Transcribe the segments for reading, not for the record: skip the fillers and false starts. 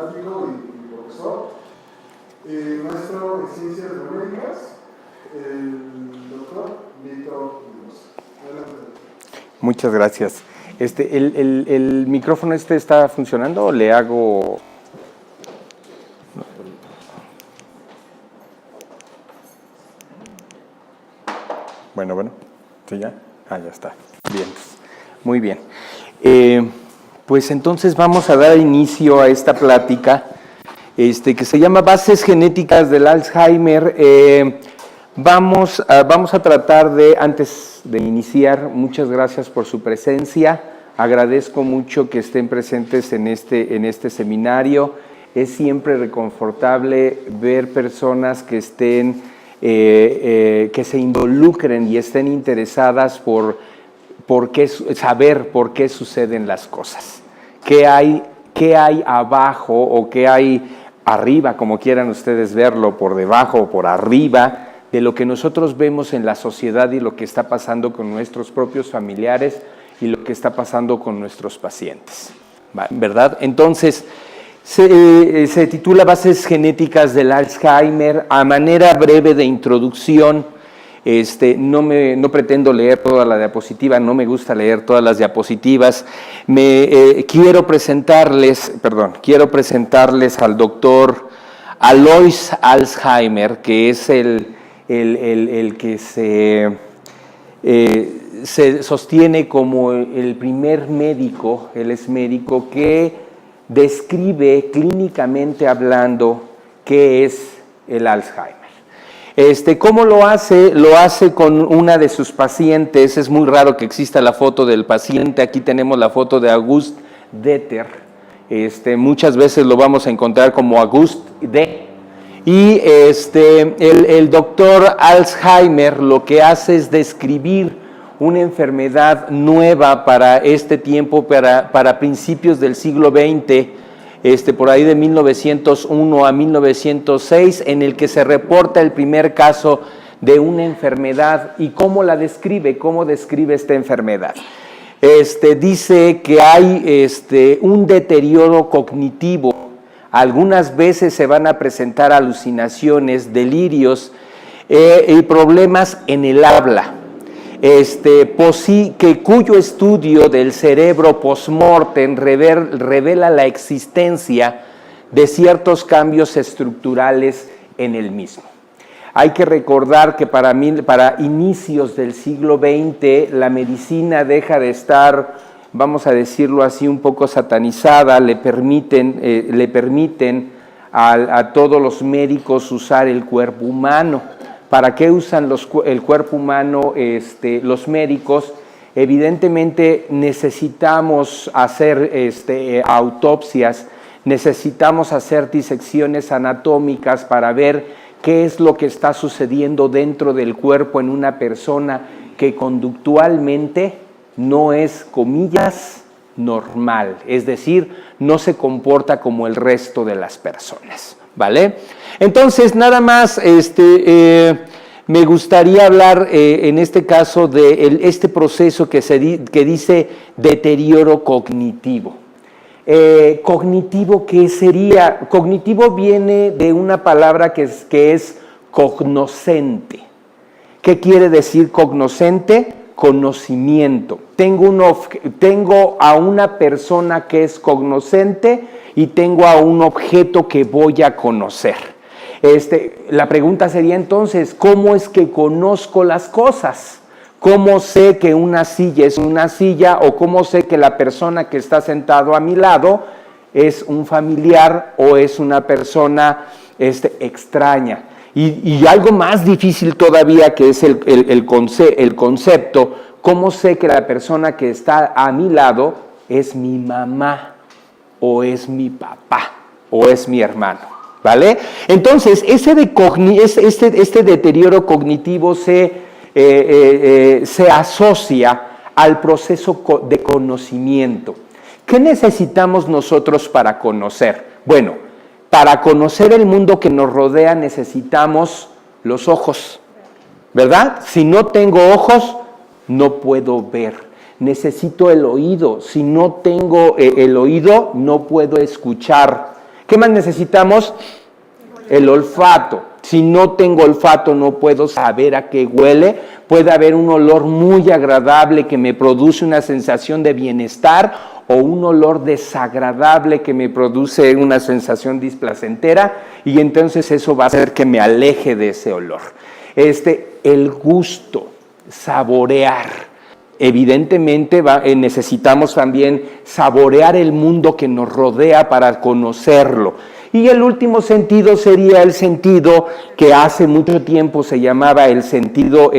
catedrático y profesor, maestro en Ciencias Biomédicas, el doctor Víctor Mendoza. Adelante. Muchas gracias. ¿El micrófono está funcionando o le hago...? Bueno, ¿sí ya? Ya está. Bien, muy bien. Pues entonces vamos a dar inicio a esta plática que se llama Bases Genéticas del Alzheimer. Vamos a tratar de, antes de iniciar, muchas gracias por su presencia. Agradezco mucho que estén presentes en este seminario. Es siempre reconfortable ver personas que estén, que se involucren y estén interesadas por saber por qué suceden las cosas. ¿Qué hay abajo o qué hay arriba, como quieran ustedes verlo, por debajo o por arriba, de lo que nosotros vemos en la sociedad y lo que está pasando con nuestros propios familiares y lo que está pasando con nuestros pacientes, ¿verdad? Entonces, se titula Bases Genéticas del Alzheimer. A manera breve de introducción, no pretendo leer toda la diapositiva, no me gusta leer todas las diapositivas. Quiero presentarles al doctor Alois Alzheimer, que es el que se sostiene como el primer médico, él es médico, que describe clínicamente hablando qué es el Alzheimer. ¿Cómo lo hace? Lo hace con una de sus pacientes. Es muy raro que exista la foto del paciente. Aquí tenemos la foto de August Deter. Muchas veces lo vamos a encontrar como August D. Y el doctor Alzheimer lo que hace es describir una enfermedad nueva para este tiempo, para principios del siglo XX, por ahí de 1901 a 1906, en el que se reporta el primer caso de una enfermedad. ¿Y cómo la describe? ¿Cómo describe esta enfermedad? Dice que hay un deterioro cognitivo. Algunas veces se van a presentar alucinaciones, delirios y problemas en el habla, cuyo estudio del cerebro post-mortem revela la existencia de ciertos cambios estructurales en el mismo. Hay que recordar que para inicios del siglo XX la medicina deja de estar, vamos a decirlo así, un poco satanizada. Le permiten a todos los médicos usar el cuerpo humano. ¿Para qué usan el cuerpo humano los médicos? Evidentemente necesitamos hacer autopsias, necesitamos hacer disecciones anatómicas para ver qué es lo que está sucediendo dentro del cuerpo en una persona que conductualmente no es, comillas, normal, es decir, no se comporta como el resto de las personas, ¿vale? Entonces, nada más, me gustaría hablar en este caso de este proceso que dice deterioro cognitivo. ¿Cognitivo qué sería? Cognitivo viene de una palabra que es cognoscente. ¿Qué quiere decir cognoscente? Conocimiento. Tengo a una persona que es cognoscente y tengo a un objeto que voy a conocer. La pregunta sería entonces, ¿cómo es que conozco las cosas? ¿Cómo sé que una silla es una silla o cómo sé que la persona que está sentado a mi lado es un familiar o es una persona extraña? Y algo más difícil todavía, que es el concepto, ¿cómo sé que la persona que está a mi lado es mi mamá o es mi papá o es mi hermano? ¿Vale? Entonces, este deterioro cognitivo se asocia al proceso de conocimiento. ¿Qué necesitamos nosotros para conocer? Bueno, para conocer el mundo que nos rodea necesitamos los ojos, ¿verdad? Si no tengo ojos, no puedo ver. Necesito el oído. Si no tengo el oído, no puedo escuchar. ¿Qué más necesitamos? El olfato. Si no tengo olfato, no puedo saber a qué huele. Puede haber un olor muy agradable que me produce una sensación de bienestar o un olor desagradable que me produce una sensación displacentera, y entonces eso va a hacer que me aleje de ese olor. El gusto, saborear. Evidentemente necesitamos también saborear el mundo que nos rodea para conocerlo. Y el último sentido sería el sentido que hace mucho tiempo se llamaba el sentido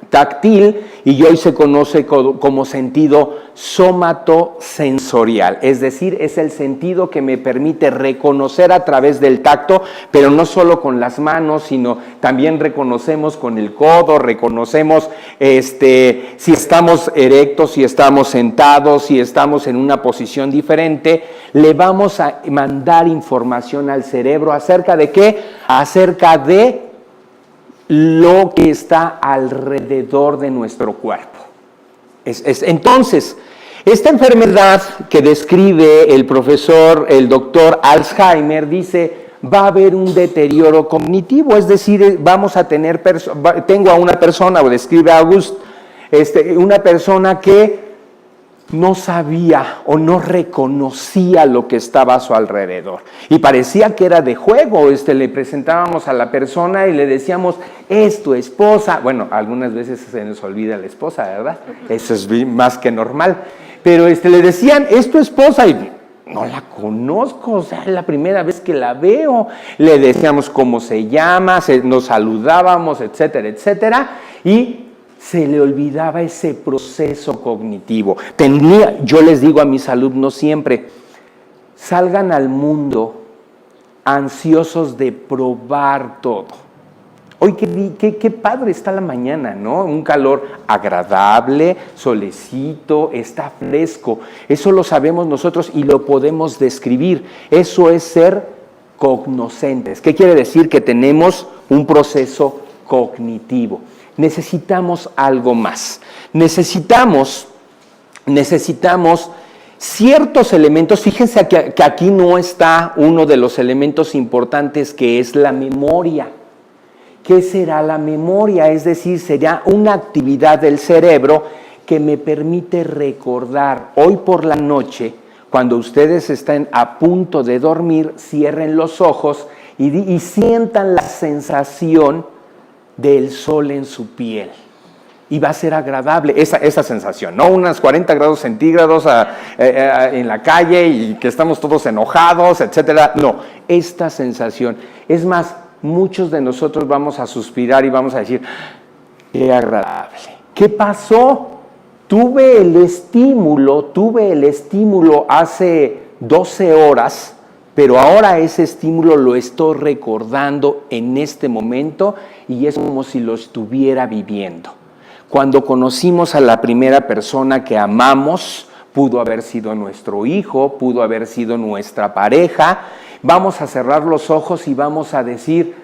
táctil, y hoy se conoce como sentido somatosensorial, es decir, es el sentido que me permite reconocer a través del tacto, pero no solo con las manos, sino también reconocemos con el codo, reconocemos si estamos erectos, si estamos sentados, si estamos en una posición diferente. Le vamos a mandar información al cerebro ¿acerca de qué? Acerca de lo que está alrededor de nuestro cuerpo. Entonces, esta enfermedad que describe el doctor Alzheimer, dice, va a haber un deterioro cognitivo, es decir, vamos a tener, tengo a una persona, o describe August, una persona que no sabía o no reconocía lo que estaba a su alrededor. Y parecía que era de juego. Le presentábamos a la persona y le decíamos, es tu esposa. Bueno, algunas veces se nos olvida la esposa, ¿verdad? Eso es más que normal. Pero le decían, es tu esposa, y no la conozco, o sea, es la primera vez que la veo. Le decíamos cómo se llama, nos saludábamos, etcétera, etcétera, y se le olvidaba ese proceso cognitivo. Yo les digo a mis alumnos siempre, salgan al mundo ansiosos de probar todo. Hoy qué padre está la mañana, ¿no? Un calor agradable, solecito, está fresco. Eso lo sabemos nosotros y lo podemos describir. Eso es ser cognoscentes. ¿Qué quiere decir? Que tenemos un proceso cognitivo. Necesitamos algo más. Necesitamos ciertos elementos. Fíjense que aquí no está uno de los elementos importantes, que es la memoria. ¿Qué será la memoria? Es decir, será una actividad del cerebro que me permite recordar. Hoy por la noche, cuando ustedes estén a punto de dormir, cierren los ojos y sientan la sensación del sol en su piel. Y va a ser agradable esa sensación, no unos 40 grados centígrados en la calle y que estamos todos enojados, etcétera. No, esta sensación. Es más, muchos de nosotros vamos a suspirar y vamos a decir, qué agradable. ¿Qué pasó? Tuve el estímulo hace 12 horas, pero ahora ese estímulo lo estoy recordando en este momento y es como si lo estuviera viviendo. Cuando conocimos a la primera persona que amamos, pudo haber sido nuestro hijo, pudo haber sido nuestra pareja, vamos a cerrar los ojos y vamos a decir,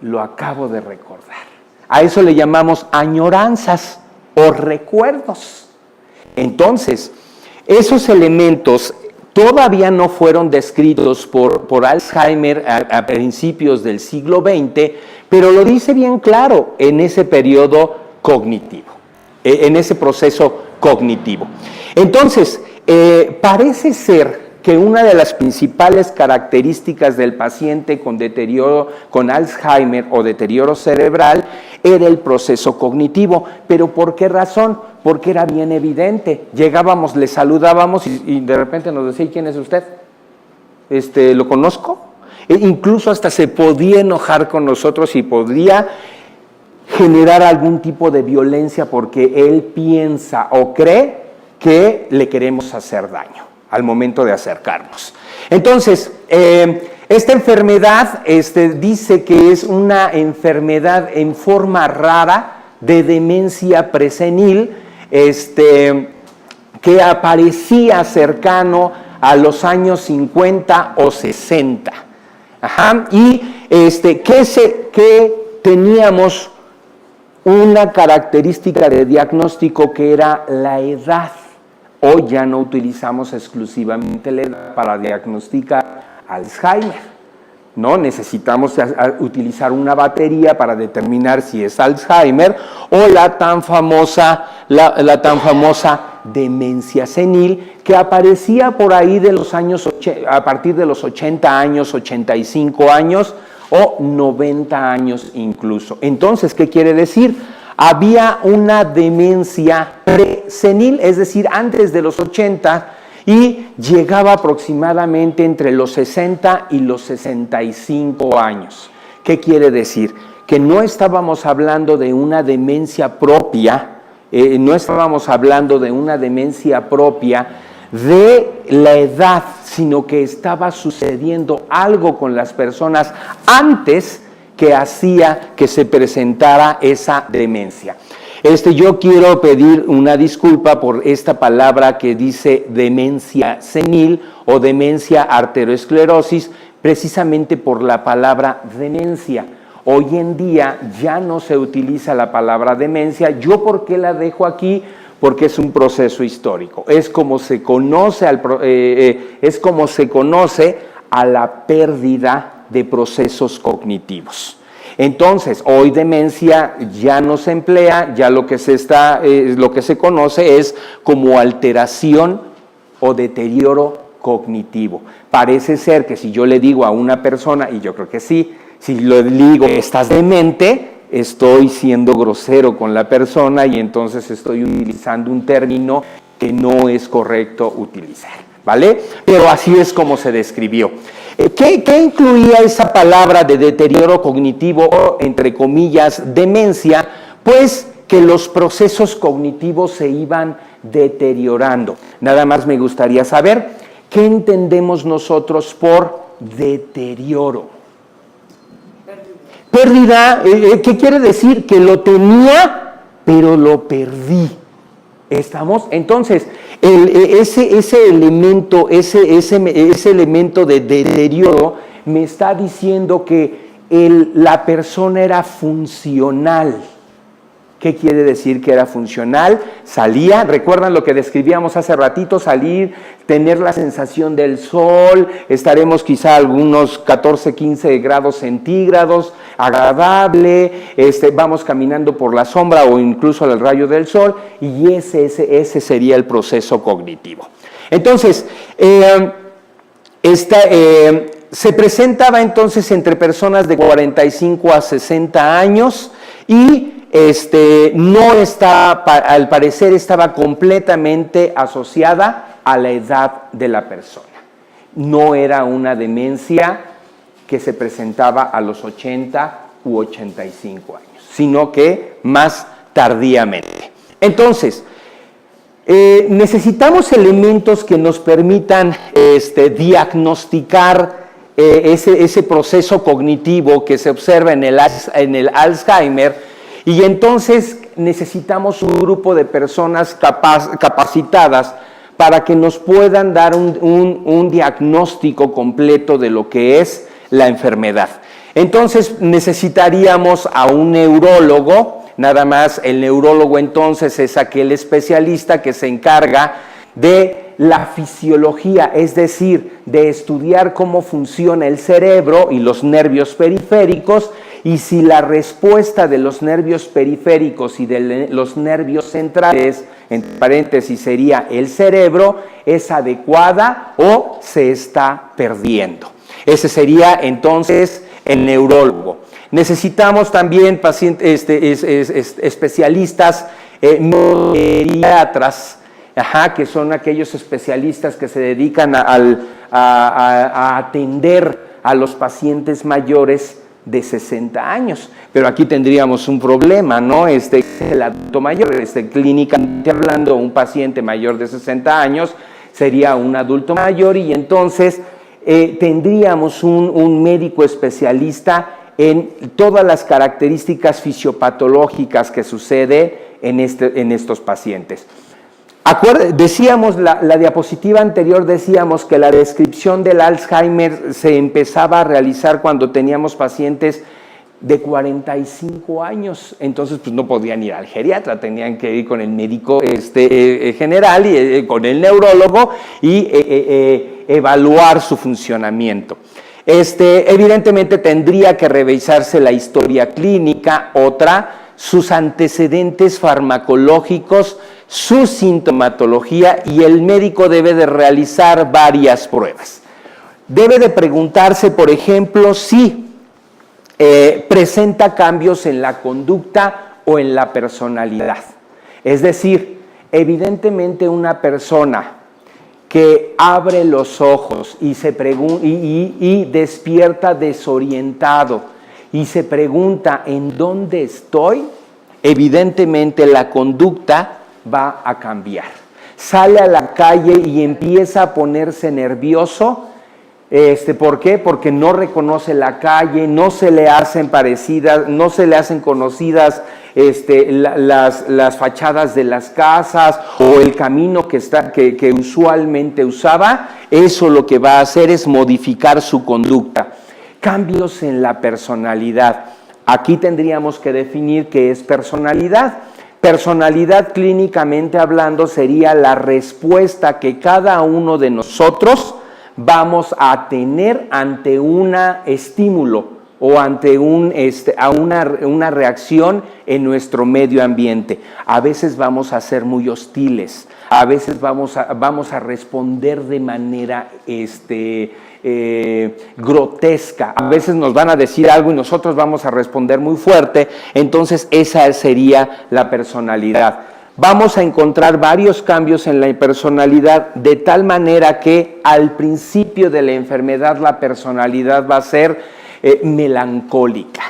lo acabo de recordar. A eso le llamamos añoranzas o recuerdos. Entonces, esos elementos todavía no fueron descritos por Alzheimer a principios del siglo XX, pero lo dice bien claro en ese periodo cognitivo, en ese proceso cognitivo. Entonces, parece ser que una de las principales características del paciente con deterioro, con Alzheimer o deterioro cerebral, era el proceso cognitivo. ¿Pero por qué razón? Porque era bien evidente. Llegábamos, le saludábamos y de repente nos decía, ¿quién es usted? ¿Lo conozco? Incluso hasta se podía enojar con nosotros y podría generar algún tipo de violencia porque él piensa o cree que le queremos hacer daño al momento de acercarnos. Entonces, esta enfermedad dice que es una enfermedad en forma rara de demencia presenil, que aparecía cercano a los años 50 o 60. Ajá. Y que teníamos una característica de diagnóstico que era la edad. Hoy ya no utilizamos exclusivamente la edad para diagnosticar Alzheimer. No necesitamos utilizar una batería para determinar si es Alzheimer o la tan famosa demencia senil que aparecía por ahí de los años a partir de los 80 años, 85 años o 90 años incluso. Entonces, ¿qué quiere decir? Había una demencia presenil, es decir, antes de los 80, y llegaba aproximadamente entre los 60 y los 65 años. ¿Qué quiere decir? Que no estábamos hablando de una demencia propia, de la edad, sino que estaba sucediendo algo con las personas antes que hacía que se presentara esa demencia. Yo quiero pedir una disculpa por esta palabra que dice demencia senil o demencia arteriosclerosis, precisamente por la palabra demencia. Hoy en día ya no se utiliza la palabra demencia. ¿Yo por qué la dejo aquí? Porque es un proceso histórico. Es como se conoce a la pérdida de procesos cognitivos. Entonces, hoy demencia ya no se emplea, ya lo que se conoce es como alteración o deterioro cognitivo. Parece ser que si yo le digo a una persona, y yo creo que sí, si le digo estás demente, estoy siendo grosero con la persona y entonces estoy utilizando un término que no es correcto utilizar, ¿vale? Pero así es como se describió. ¿Qué incluía esa palabra de deterioro cognitivo o, entre comillas, demencia? Pues que los procesos cognitivos se iban deteriorando. Nada más me gustaría saber, ¿qué entendemos nosotros por deterioro? Pérdida, ¿qué quiere decir? Que lo tenía, pero lo perdí. ¿Estamos? Entonces, ese elemento de deterioro me está diciendo que la persona era funcional. ¿Qué quiere decir que era funcional? Salía, recuerdan lo que describíamos hace ratito, salir, tener la sensación del sol, estaremos quizá a algunos 14, 15 grados centígrados, agradable, vamos caminando por la sombra o incluso al rayo del sol, y ese sería el proceso cognitivo. Entonces, se presentaba entonces entre personas de 45 a 60 años y al parecer estaba completamente asociada a la edad de la persona. No era una demencia que se presentaba a los 80 u 85 años, sino que más tardíamente. Entonces, necesitamos elementos que nos permitan diagnosticar ese proceso cognitivo que se observa en el Alzheimer. Y entonces necesitamos un grupo de personas capacitadas para que nos puedan dar un diagnóstico completo de lo que es la enfermedad. Entonces necesitaríamos a un neurólogo, nada más. El neurólogo entonces es aquel especialista que se encarga de la fisiología, es decir, de estudiar cómo funciona el cerebro y los nervios periféricos, y si la respuesta de los nervios periféricos y de los nervios centrales, en paréntesis sería el cerebro, es adecuada o se está perdiendo. Ese sería entonces el neurólogo. Necesitamos también especialistas neurogeriatras, que son aquellos especialistas que se dedican a atender a los pacientes mayores de 60 años. Pero aquí tendríamos un problema, ¿no? El adulto mayor, clínicamente hablando, un paciente mayor de 60 años sería un adulto mayor, y entonces tendríamos un médico especialista en todas las características fisiopatológicas que sucede en estos pacientes. Decíamos, la diapositiva anterior decíamos que la descripción del Alzheimer se empezaba a realizar cuando teníamos pacientes de 45 años. Entonces, pues no podían ir al geriatra, tenían que ir con el médico general y con el neurólogo y evaluar su funcionamiento. Evidentemente tendría que revisarse la historia clínica, sus antecedentes farmacológicos, su sintomatología, y el médico debe de realizar varias pruebas. Debe de preguntarse, por ejemplo, si presenta cambios en la conducta o en la personalidad. Es decir, evidentemente una persona que abre los ojos y despierta desorientado y se pregunta ¿en dónde estoy?, evidentemente la conducta va a cambiar. Sale a la calle y empieza a ponerse nervioso. ¿Por qué? Porque no reconoce la calle, no se le hacen parecidas, no se le hacen conocidas las fachadas de las casas o el camino que usualmente usaba. Eso lo que va a hacer es modificar su conducta. Cambios en la personalidad. Aquí tendríamos que definir qué es personalidad. Personalidad, clínicamente hablando, sería la respuesta que cada uno de nosotros vamos a tener ante un estímulo o ante una reacción en nuestro medio ambiente. A veces vamos a ser muy hostiles, a veces vamos a responder de manera grotesca, a veces nos van a decir algo y nosotros vamos a responder muy fuerte. Entonces esa sería la personalidad. Vamos a encontrar varios cambios en la personalidad, de tal manera que al principio de la enfermedad la personalidad va a ser melancólica.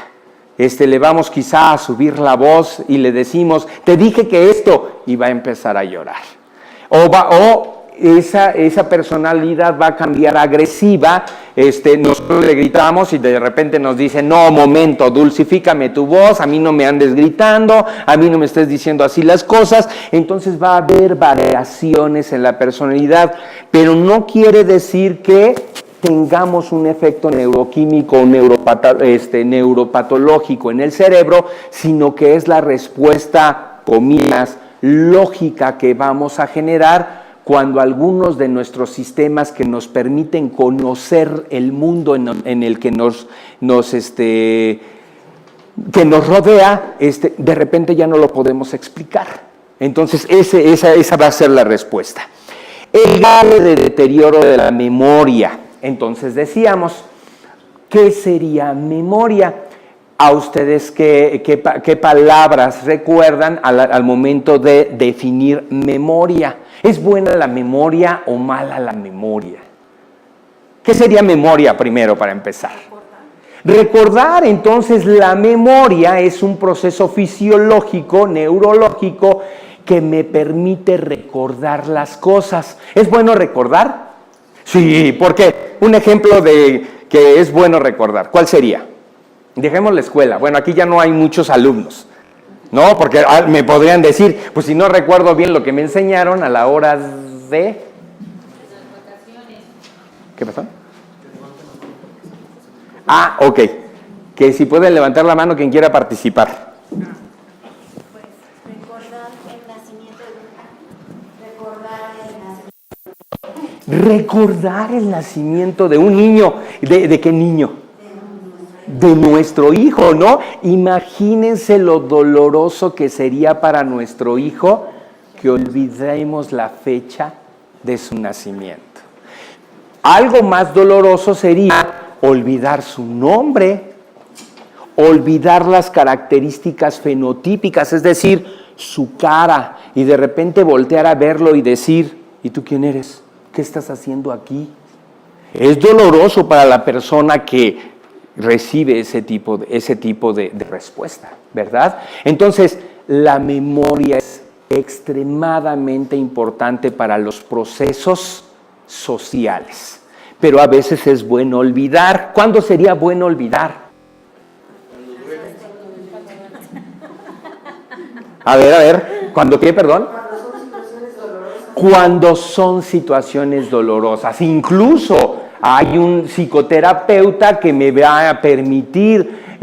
Le vamos quizá a subir la voz y le decimos, te dije que esto, y va a empezar a llorar. Esa personalidad va a cambiar agresiva. Nosotros le gritamos y de repente nos dice, no, momento, dulcifícame tu voz, a mí no me andes gritando, a mí no me estés diciendo así las cosas. Entonces va a haber variaciones en la personalidad, pero no quiere decir que tengamos un efecto neuroquímico o neuropatológico en el cerebro, sino que es la respuesta, comillas, lógica que vamos a generar cuando algunos de nuestros sistemas que nos permiten conocer el mundo en el que nos rodea, de repente ya no lo podemos explicar. Entonces esa va a ser la respuesta. El grado de deterioro de la memoria. Entonces decíamos, ¿qué sería memoria? ¿A ustedes qué palabras recuerdan al momento de definir memoria? ¿Es buena la memoria o mala la memoria? ¿Qué sería memoria primero para empezar? Recordar. Entonces la memoria es un proceso fisiológico, neurológico, que me permite recordar las cosas. ¿Es bueno recordar? Sí, ¿por qué? Un ejemplo de que es bueno recordar, ¿cuál sería? Dejemos la escuela. Bueno, aquí ya no hay muchos alumnos, ¿no? Porque me podrían decir, pues si no recuerdo bien lo que me enseñaron a la hora de... ¿Qué pasó? Ok. Que si pueden levantar la mano quien quiera participar. Pues recordar el nacimiento de Recordar el nacimiento de un niño. ¿De qué niño? De nuestro hijo, ¿no? Imagínense lo doloroso que sería para nuestro hijo que olvidemos la fecha de su nacimiento. Algo más doloroso sería olvidar su nombre, olvidar las características fenotípicas, es decir, su cara, y de repente voltear a verlo y decir, ¿y tú quién eres? ¿Qué estás haciendo aquí? Es doloroso para la persona que recibe ese tipo de respuesta, ¿verdad? Entonces, la memoria es extremadamente importante para los procesos sociales, pero a veces es bueno olvidar. ¿Cuándo sería bueno olvidar? A ver, ¿cuándo qué, perdón? Cuando son situaciones dolorosas. Incluso hay un psicoterapeuta que me va a permitir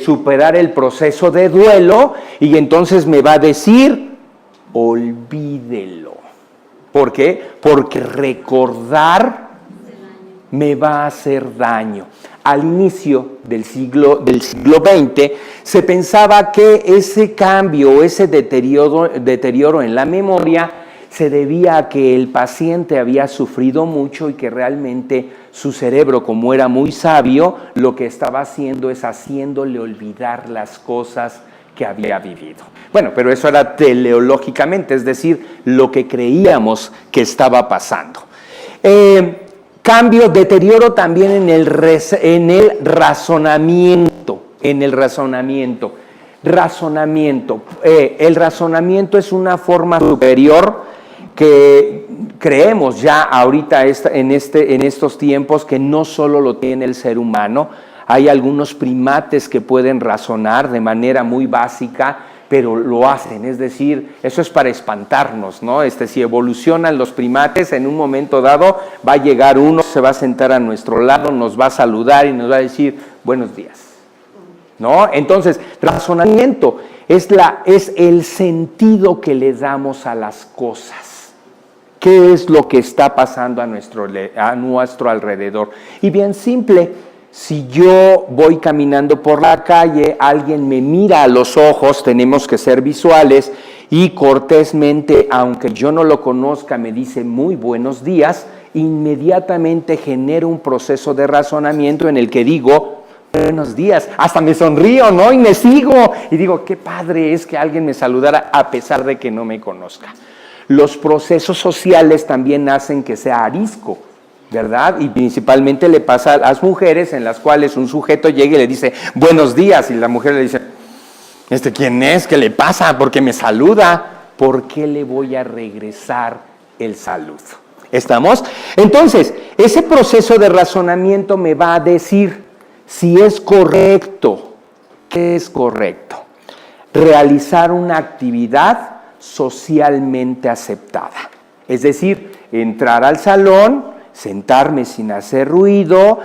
superar el proceso de duelo, y entonces me va a decir, olvídelo. ¿Por qué? Porque recordar me va a hacer daño. Al inicio del siglo XX se pensaba que ese cambio, ese deterioro en la memoria se debía a que el paciente había sufrido mucho y que realmente su cerebro, como era muy sabio, lo que estaba haciendo es haciéndole olvidar las cosas que había vivido. Bueno, pero eso era teleológicamente, es decir, lo que creíamos que estaba pasando. Cambio, deterioro también en el razonamiento. El razonamiento es una forma superior que creemos ya ahorita en estos tiempos que no solo lo tiene el ser humano. Hay algunos primates que pueden razonar de manera muy básica, pero lo hacen, es decir, eso es para espantarnos, ¿no? Si evolucionan los primates, en un momento dado va a llegar uno, se va a sentar a nuestro lado, nos va a saludar y nos va a decir, buenos días, ¿no? Entonces, razonamiento es el sentido que le damos a las cosas. ¿Qué es lo que está pasando a nuestro alrededor? Y bien simple, si yo voy caminando por la calle, alguien me mira a los ojos, tenemos que ser visuales, y cortésmente, aunque yo no lo conozca, me dice muy buenos días, inmediatamente genero un proceso de razonamiento en el que digo, buenos días, hasta me sonrío, ¿no? Y me sigo, y digo, qué padre es que alguien me saludara a pesar de que no me conozca. Los procesos sociales también hacen que sea arisco, ¿verdad? Y principalmente le pasa a las mujeres, en las cuales un sujeto llega y le dice, buenos días, y la mujer le dice, ¿quién es? ¿Qué le pasa? ¿Por qué me saluda? ¿Por qué le voy a regresar el saludo? ¿Estamos? Entonces, ese proceso de razonamiento me va a decir si es correcto. ¿Qué es correcto? Realizar una actividad socialmente aceptada. Es decir, entrar al salón, sentarme sin hacer ruido,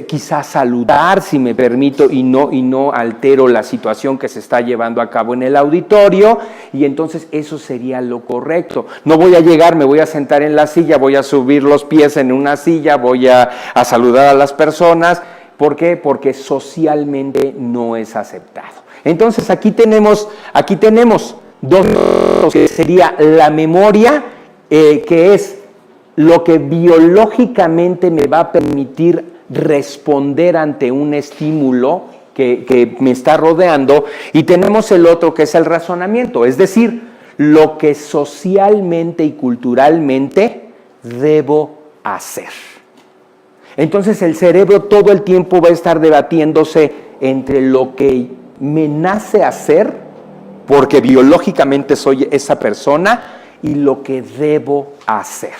quizás saludar si me permito y no altero la situación que se está llevando a cabo en el auditorio, y entonces eso sería lo correcto. No voy a llegar, me voy a sentar en la silla, voy a subir los pies en una silla, voy a saludar a las personas. ¿Por qué? Porque socialmente no es aceptado. Entonces aquí tenemos dos, que sería la memoria, que es lo que biológicamente me va a permitir responder ante un estímulo que me está rodeando, y tenemos el otro que es el razonamiento, es decir, lo que socialmente y culturalmente debo hacer. Entonces el cerebro todo el tiempo va a estar debatiéndose entre lo que me nace hacer, porque biológicamente soy esa persona, y lo que debo hacer.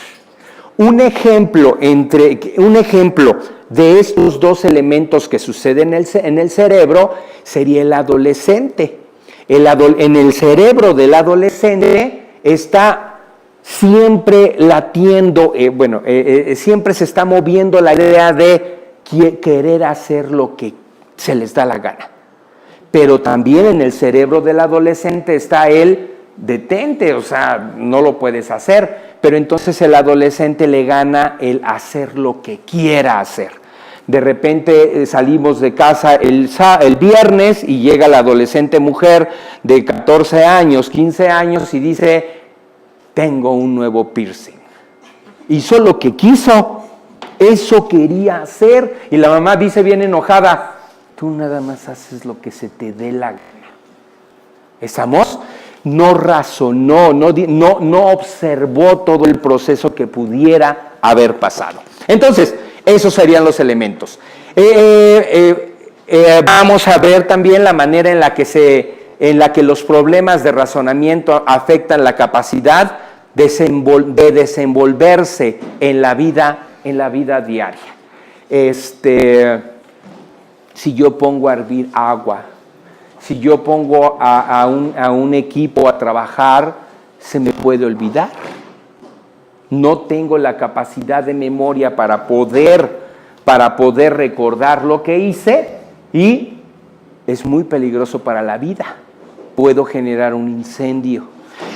Un ejemplo de estos dos elementos que suceden en el cerebro sería el adolescente. En el cerebro del adolescente está siempre latiendo, siempre se está moviendo la idea de querer hacer lo que se les da la gana. Pero también en el cerebro del adolescente está el detente, o sea, no lo puedes hacer, pero entonces el adolescente le gana el hacer lo que quiera hacer. De repente salimos de casa el viernes y llega la adolescente mujer de 14 años, 15 años y dice, tengo un nuevo piercing. Hizo lo que quiso, eso quería hacer, y la mamá dice bien enojada, tú nada más haces lo que se te dé la gana. ¿Estamos? No razonó, no observó todo el proceso que pudiera haber pasado. Entonces, esos serían los elementos. Vamos a ver también la manera en la que los problemas de razonamiento afectan la capacidad de desenvolverse en la vida diaria. Si yo pongo a hervir agua, si yo pongo a un equipo a trabajar, se me puede olvidar. No tengo la capacidad de memoria para poder recordar lo que hice, y es muy peligroso para la vida. Puedo generar un incendio.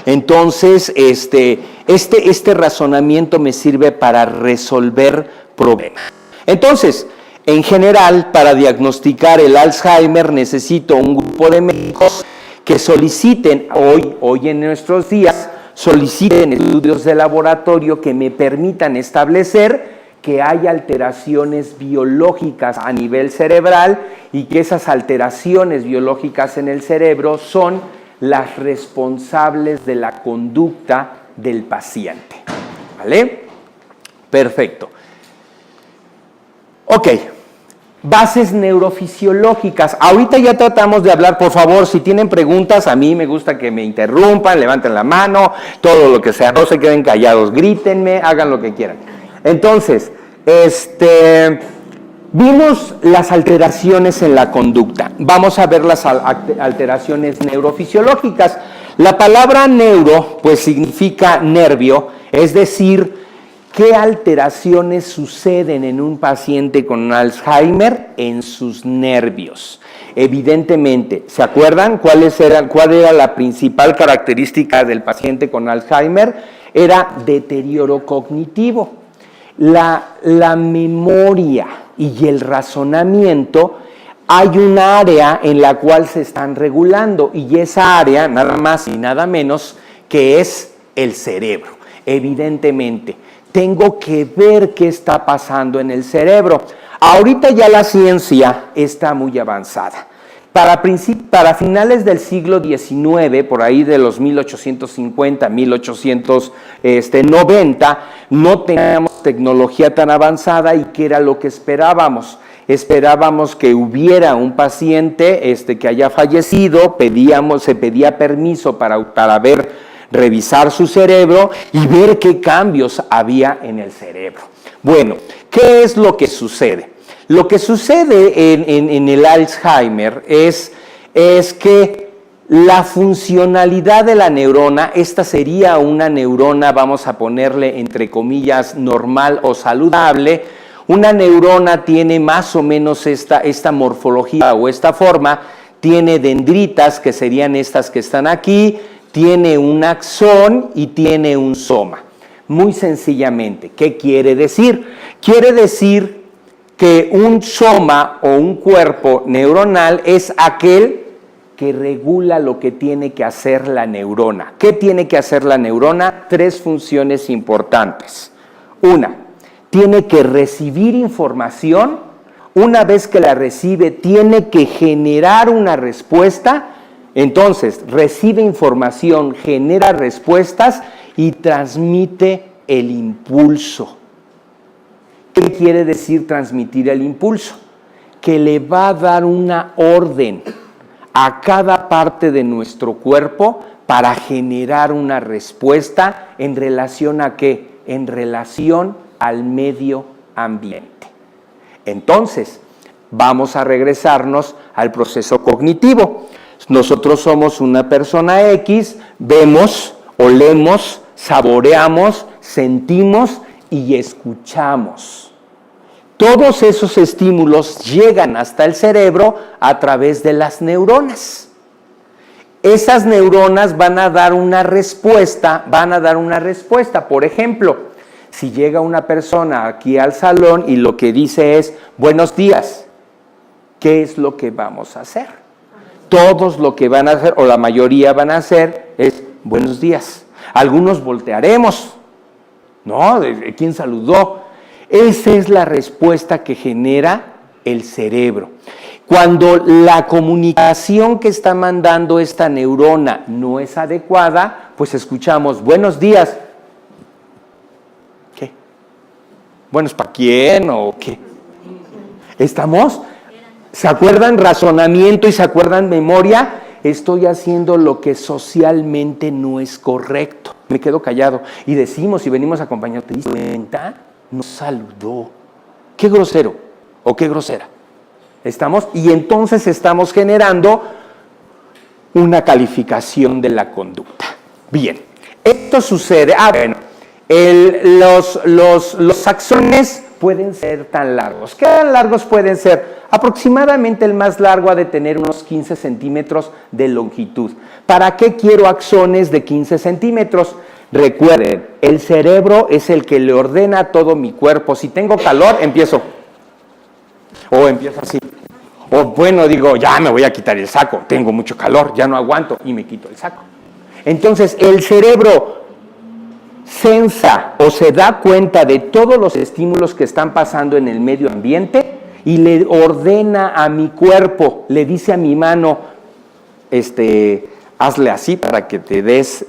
Entonces, este razonamiento me sirve para resolver problemas. Entonces, en general, para diagnosticar el Alzheimer necesito un grupo de médicos que soliciten, hoy en nuestros días, soliciten estudios de laboratorio que me permitan establecer que hay alteraciones biológicas a nivel cerebral y que esas alteraciones biológicas en el cerebro son las responsables de la conducta del paciente. ¿Vale? Perfecto. Ok. Bases neurofisiológicas. Ahorita ya tratamos de hablar, por favor, si tienen preguntas, a mí me gusta que me interrumpan, levanten la mano, todo lo que sea, no se queden callados, grítenme, hagan lo que quieran. Entonces, vimos las alteraciones en la conducta. Vamos a ver las alteraciones neurofisiológicas. La palabra neuro, pues significa nervio, es decir, ¿qué alteraciones suceden en un paciente con Alzheimer? En sus nervios. Evidentemente, ¿se acuerdan cuál era la principal característica del paciente con Alzheimer? Era deterioro cognitivo. La memoria y el razonamiento, hay un área en la cual se están regulando y esa área, nada más y nada menos, que es el cerebro. Evidentemente, tengo que ver qué está pasando en el cerebro. Ahorita ya la ciencia está muy avanzada. Para finales del siglo XIX, por ahí de los 1850, 1890, no teníamos tecnología tan avanzada y ¿qué era lo que esperábamos? Esperábamos que hubiera un paciente que haya fallecido, se pedía permiso para revisar su cerebro y ver qué cambios había en el cerebro. Bueno, ¿qué es lo que sucede? Lo que sucede en el Alzheimer es que la funcionalidad de la neurona, esta sería una neurona, vamos a ponerle entre comillas, normal o saludable. Una neurona tiene más o menos esta morfología o esta forma, tiene dendritas, que serían estas que están aquí, tiene un axón y tiene un soma. Muy sencillamente, ¿qué quiere decir? Quiere decir que un soma o un cuerpo neuronal es aquel que regula lo que tiene que hacer la neurona. ¿Qué tiene que hacer la neurona? 3 funciones importantes. Una, tiene que recibir información. Una vez que la recibe, tiene que generar una respuesta. Entonces, recibe información, genera respuestas y transmite el impulso. ¿Qué quiere decir transmitir el impulso? Que le va a dar una orden a cada parte de nuestro cuerpo para generar una respuesta en relación a ¿qué? En relación al medio ambiente. Entonces, vamos a regresarnos al proceso cognitivo. Nosotros somos una persona X, vemos, olemos, saboreamos, sentimos y escuchamos. Todos esos estímulos llegan hasta el cerebro a través de las neuronas. Esas neuronas van a dar una respuesta. Por ejemplo, si llega una persona aquí al salón y lo que dice es, buenos días, ¿qué es lo que vamos a hacer? Todos lo que van a hacer, o la mayoría van a hacer, es buenos días. Algunos voltearemos, ¿no? ¿Quién saludó? Esa es la respuesta que genera el cerebro. Cuando la comunicación que está mandando esta neurona no es adecuada, pues escuchamos, buenos días. ¿Qué? ¿Buenos para quién o qué? ¿Estamos? ¿Se acuerdan razonamiento y se acuerdan memoria? Estoy haciendo lo que socialmente no es correcto. Me quedo callado. Y decimos, si venimos acompañados, ¿te diste cuenta? No saludó. Qué grosero o qué grosera. ¿Estamos? Y entonces estamos generando una calificación de la conducta. Bien, esto sucede. Bueno, los axones pueden ser tan largos. ¿Qué tan largos pueden ser? Aproximadamente el más largo ha de tener unos 15 centímetros de longitud. ¿Para qué quiero axones de 15 centímetros? Recuerden, el cerebro es el que le ordena a todo mi cuerpo. Si tengo calor, empiezo. O empiezo así. O bueno, digo, ya me voy a quitar el saco. Tengo mucho calor, ya no aguanto y me quito el saco. Entonces, el cerebro sensa o se da cuenta de todos los estímulos que están pasando en el medio ambiente y le ordena a mi cuerpo, le dice a mi mano, hazle así para que te des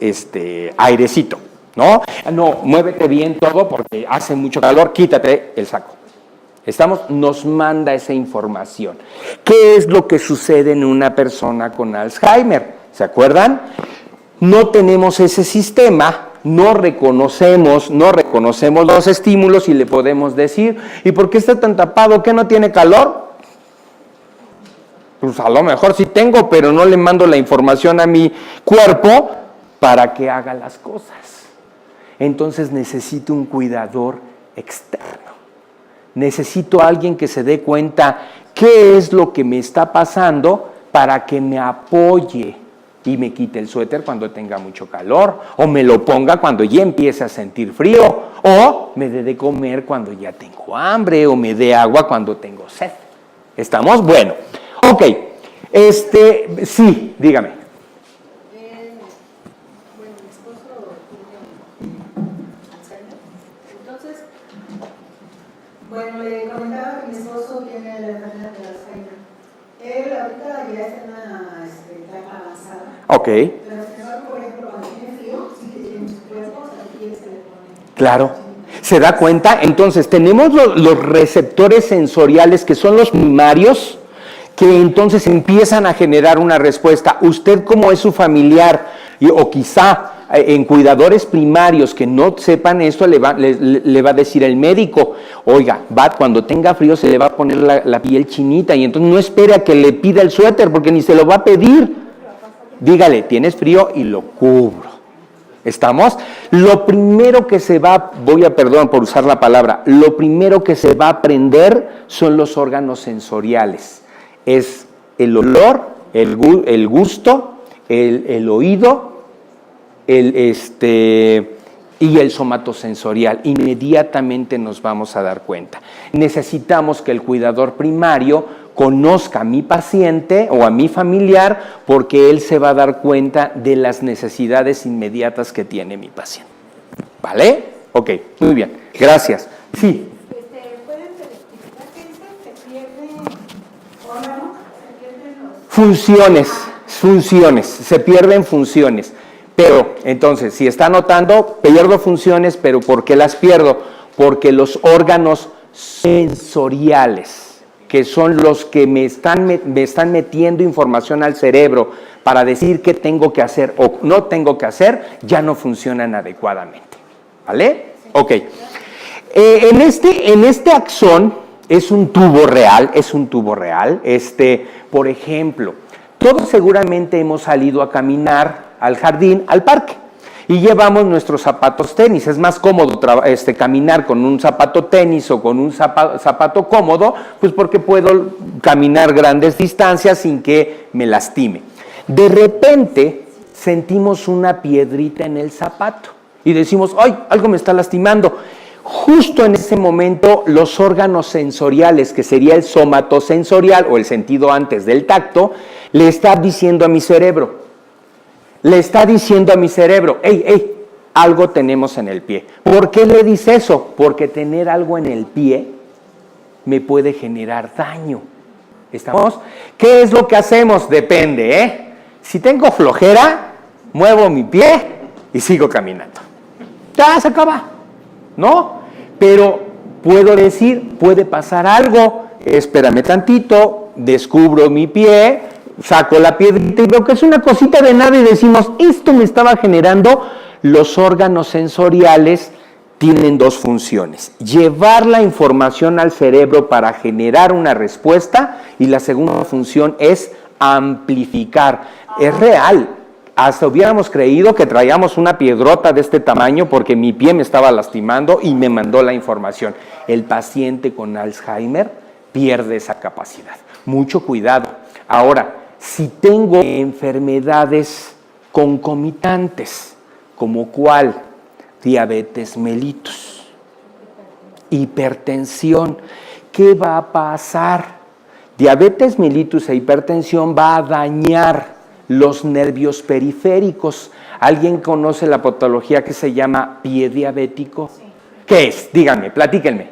airecito, ¿no? No, muévete bien todo porque hace mucho calor, quítate el saco. Nos manda esa información. ¿Qué es lo que sucede en una persona con Alzheimer? ¿Se acuerdan? No tenemos ese sistema, no reconocemos los estímulos y le podemos decir, ¿y por qué está tan tapado? ¿Qué no tiene calor? Pues a lo mejor sí tengo, pero no le mando la información a mi cuerpo para que haga las cosas. Entonces necesito un cuidador externo. Necesito a alguien que se dé cuenta qué es lo que me está pasando para que me apoye y me quite el suéter cuando tenga mucho calor, o me lo ponga cuando ya empiece a sentir frío, o me dé de comer cuando ya tengo hambre, o me dé agua cuando tengo sed. ¿Estamos? Bueno. Ok. Sí, dígame. Bueno, mi esposo tiene Alzheimer. Entonces, bueno, le comentaba que mi esposo tiene la enfermedad de Alzheimer. Él ahorita ya está en una etapa avanzada. Ok. Pero sin embargo, por ejemplo, cuando tiene frío, sí que tiene sus cuerpos, aquí se le pone. Claro. ¿Se da cuenta? Entonces, tenemos los receptores sensoriales que son los primarios, que entonces empiezan a generar una respuesta. Usted, como es su familiar, o quizá en cuidadores primarios que no sepan esto, le va a decir el médico, oiga, cuando tenga frío se le va a poner la piel chinita, y entonces no espere a que le pida el suéter, porque ni se lo va a pedir. Dígale, tienes frío y lo cubro. ¿Estamos? Lo primero que perdón por usar la palabra, lo primero que se va a aprender son los órganos sensoriales. Es el olor, el gusto, el oído, y el somatosensorial. Inmediatamente nos vamos a dar cuenta. Necesitamos que el cuidador primario conozca a mi paciente o a mi familiar, porque él se va a dar cuenta de las necesidades inmediatas que tiene mi paciente. ¿Vale? Ok, muy bien. Gracias. Sí. ¿Pueden verificar que se pierde órgano? ¿Se pierden Funciones, se pierden funciones. Pero, entonces, si está notando, pierdo funciones, pero ¿por qué las pierdo? Porque los órganos sensoriales, que son los que me están metiendo información al cerebro para decir qué tengo que hacer o no tengo que hacer, ya no funcionan adecuadamente. ¿Vale? Ok. En este axón es un tubo real, por ejemplo, todos seguramente hemos salido a caminar al jardín, al parque, y llevamos nuestros zapatos tenis. Es más cómodo caminar con un zapato tenis o con un zapato cómodo, pues porque puedo caminar grandes distancias sin que me lastime. De repente sentimos una piedrita en el zapato y decimos, ¡ay, algo me está lastimando! Justo en ese momento, los órganos sensoriales, que sería el somatosensorial o el sentido antes del tacto, le está diciendo a mi cerebro, ¡ey, algo tenemos en el pie! ¿Por qué le dice eso? Porque tener algo en el pie me puede generar daño. ¿Estamos? ¿Qué es lo que hacemos? Depende, ¿eh? Si tengo flojera, muevo mi pie y sigo caminando. Ya se acaba, ¿no? Pero puedo decir, puede pasar algo, espérame tantito, descubro mi pie, saco la piedrita y veo que es una cosita de nada y decimos, esto me estaba generando. Los órganos sensoriales tienen dos funciones: llevar la información al cerebro para generar una respuesta, y la segunda función es amplificar. Es real, hasta hubiéramos creído que traíamos una piedrota de este tamaño porque mi pie me estaba lastimando y me mandó la información. El paciente con Alzheimer pierde esa capacidad. Mucho cuidado. Ahora, si tengo enfermedades concomitantes, ¿como cuál? Diabetes mellitus, hipertensión, ¿qué va a pasar? Diabetes mellitus e hipertensión va a dañar los nervios periféricos. ¿Alguien conoce la patología que se llama pie diabético? Sí. ¿Qué es? Díganme, platíquenme.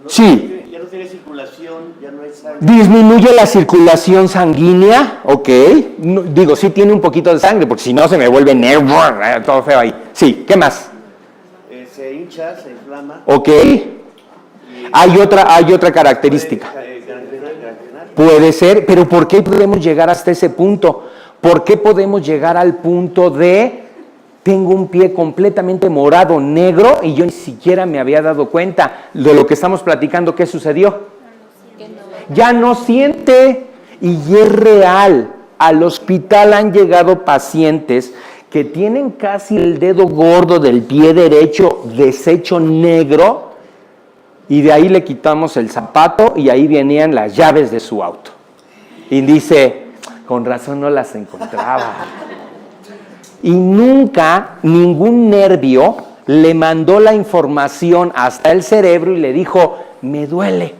Sí. Ya no tiene circulación, ya no hay sangre. Disminuye la circulación sanguínea, ok. No, digo, sí tiene un poquito de sangre, porque si no se me vuelve negro, todo feo ahí. Sí, ¿qué más? Se hincha, se inflama. Ok. Hay otra característica. Puede ser, pero ¿por qué podemos llegar hasta ese punto? ¿Por qué podemos llegar al punto de tengo un pie completamente morado, negro, y yo ni siquiera me había dado cuenta de lo que estamos platicando? ¿Qué sucedió? Ya no siente, y es real. Al hospital han llegado pacientes que tienen casi el dedo gordo del pie derecho deshecho negro, y de ahí le quitamos el zapato y ahí venían las llaves de su auto. Y dice, con razón no las encontraba. Y nunca ningún nervio le mandó la información hasta el cerebro y le dijo, me duele.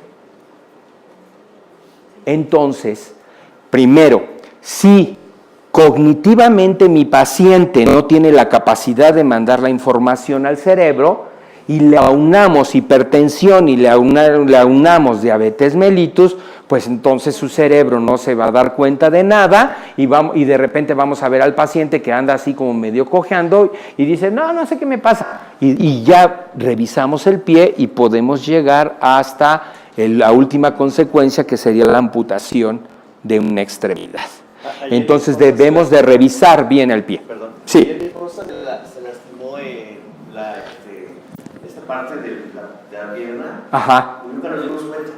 Entonces, primero, si cognitivamente mi paciente no tiene la capacidad de mandar la información al cerebro, y le aunamos hipertensión y le aunamos diabetes mellitus, pues entonces su cerebro no se va a dar cuenta de nada y de repente vamos a ver al paciente que anda así como medio cojeando y dice, no sé qué me pasa. Y ya revisamos el pie y podemos llegar hasta la última consecuencia, que sería la amputación de una extremidad. Entonces debemos de revisar bien el pie. Perdón. Sí. Mi esposa se lastimó esta parte de la pierna. Ajá. Y nunca nos dimos cuenta.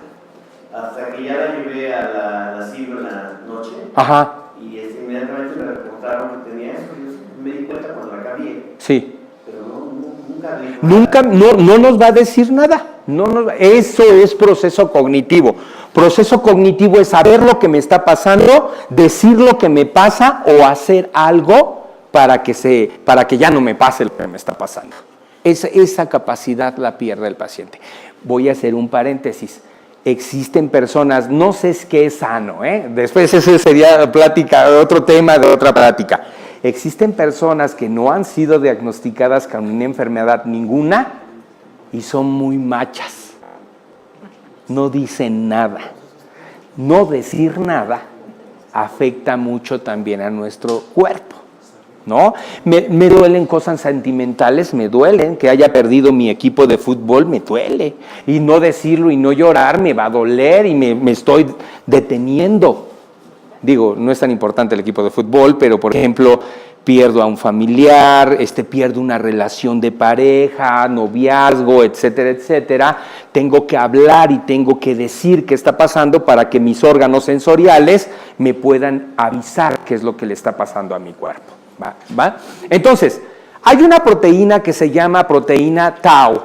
Hasta que ya la llevé a la CIBRO en la noche. Ajá. Y inmediatamente me reportaron que tenía esto. Y yo me di cuenta cuando la cambié. Sí. Pero nunca no nos va a decir nada. Eso es proceso cognitivo. Proceso cognitivo es saber lo que me está pasando, decir lo que me pasa o hacer algo para que ya no me pase lo que me está pasando. Esa capacidad la pierde el paciente. Voy a hacer un paréntesis. Existen personas, no sé qué es sano, después ese sería otro tema de otra plática. Existen personas que no han sido diagnosticadas con una enfermedad ninguna y son muy machas. No dicen nada. No decir nada afecta mucho también a nuestro cuerpo, ¿no? Me duelen cosas sentimentales, me duelen que haya perdido mi equipo de fútbol, me duele. Y no decirlo y no llorar me va a doler y me estoy deteniendo. Digo, no es tan importante el equipo de fútbol, pero por ejemplo, pierdo a un familiar, pierdo una relación de pareja, noviazgo, etcétera, etcétera. Tengo que hablar y tengo que decir qué está pasando para que mis órganos sensoriales me puedan avisar qué es lo que le está pasando a mi cuerpo. ¿Va? Entonces, hay una proteína que se llama proteína tau,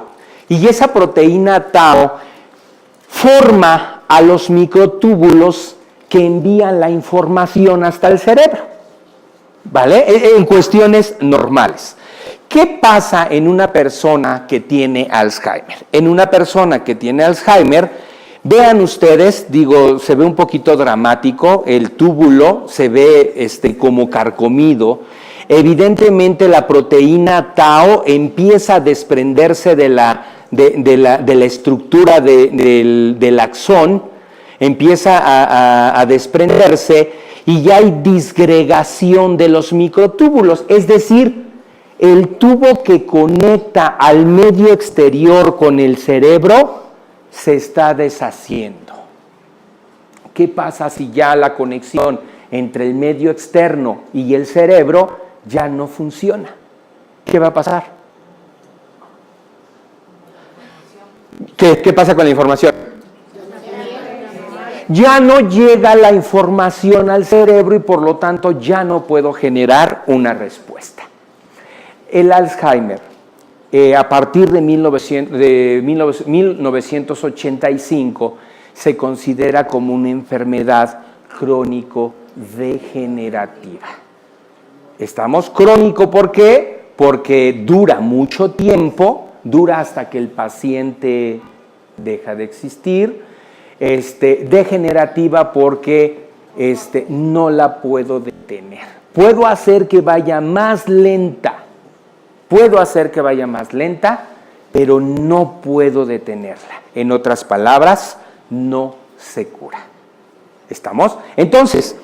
y esa proteína tau forma a los microtúbulos que envían la información hasta el cerebro, ¿vale? En cuestiones normales. ¿Qué pasa en una persona que tiene Alzheimer? En una persona que tiene Alzheimer, vean ustedes, se ve un poquito dramático, el túbulo se ve como carcomido. Evidentemente la proteína tau empieza a desprenderse de la estructura del axón, empieza a desprenderse y ya hay disgregación de los microtúbulos, es decir, el tubo que conecta al medio exterior con el cerebro se está deshaciendo. ¿Qué pasa si ya la conexión entre el medio externo y el cerebro ya no funciona? ¿Qué va a pasar? ¿Qué pasa con la información? ya no llega la información al cerebro y por lo tanto ya no puedo generar una respuesta. El Alzheimer, a partir de 1985, se considera como una enfermedad crónico-degenerativa. Estamos crónico, ¿por qué? Porque dura mucho tiempo, dura hasta que el paciente deja de existir. Degenerativa porque no la puedo detener. Puedo hacer que vaya más lenta. Pero no puedo detenerla. En otras palabras, no se cura. ¿Estamos? Entonces,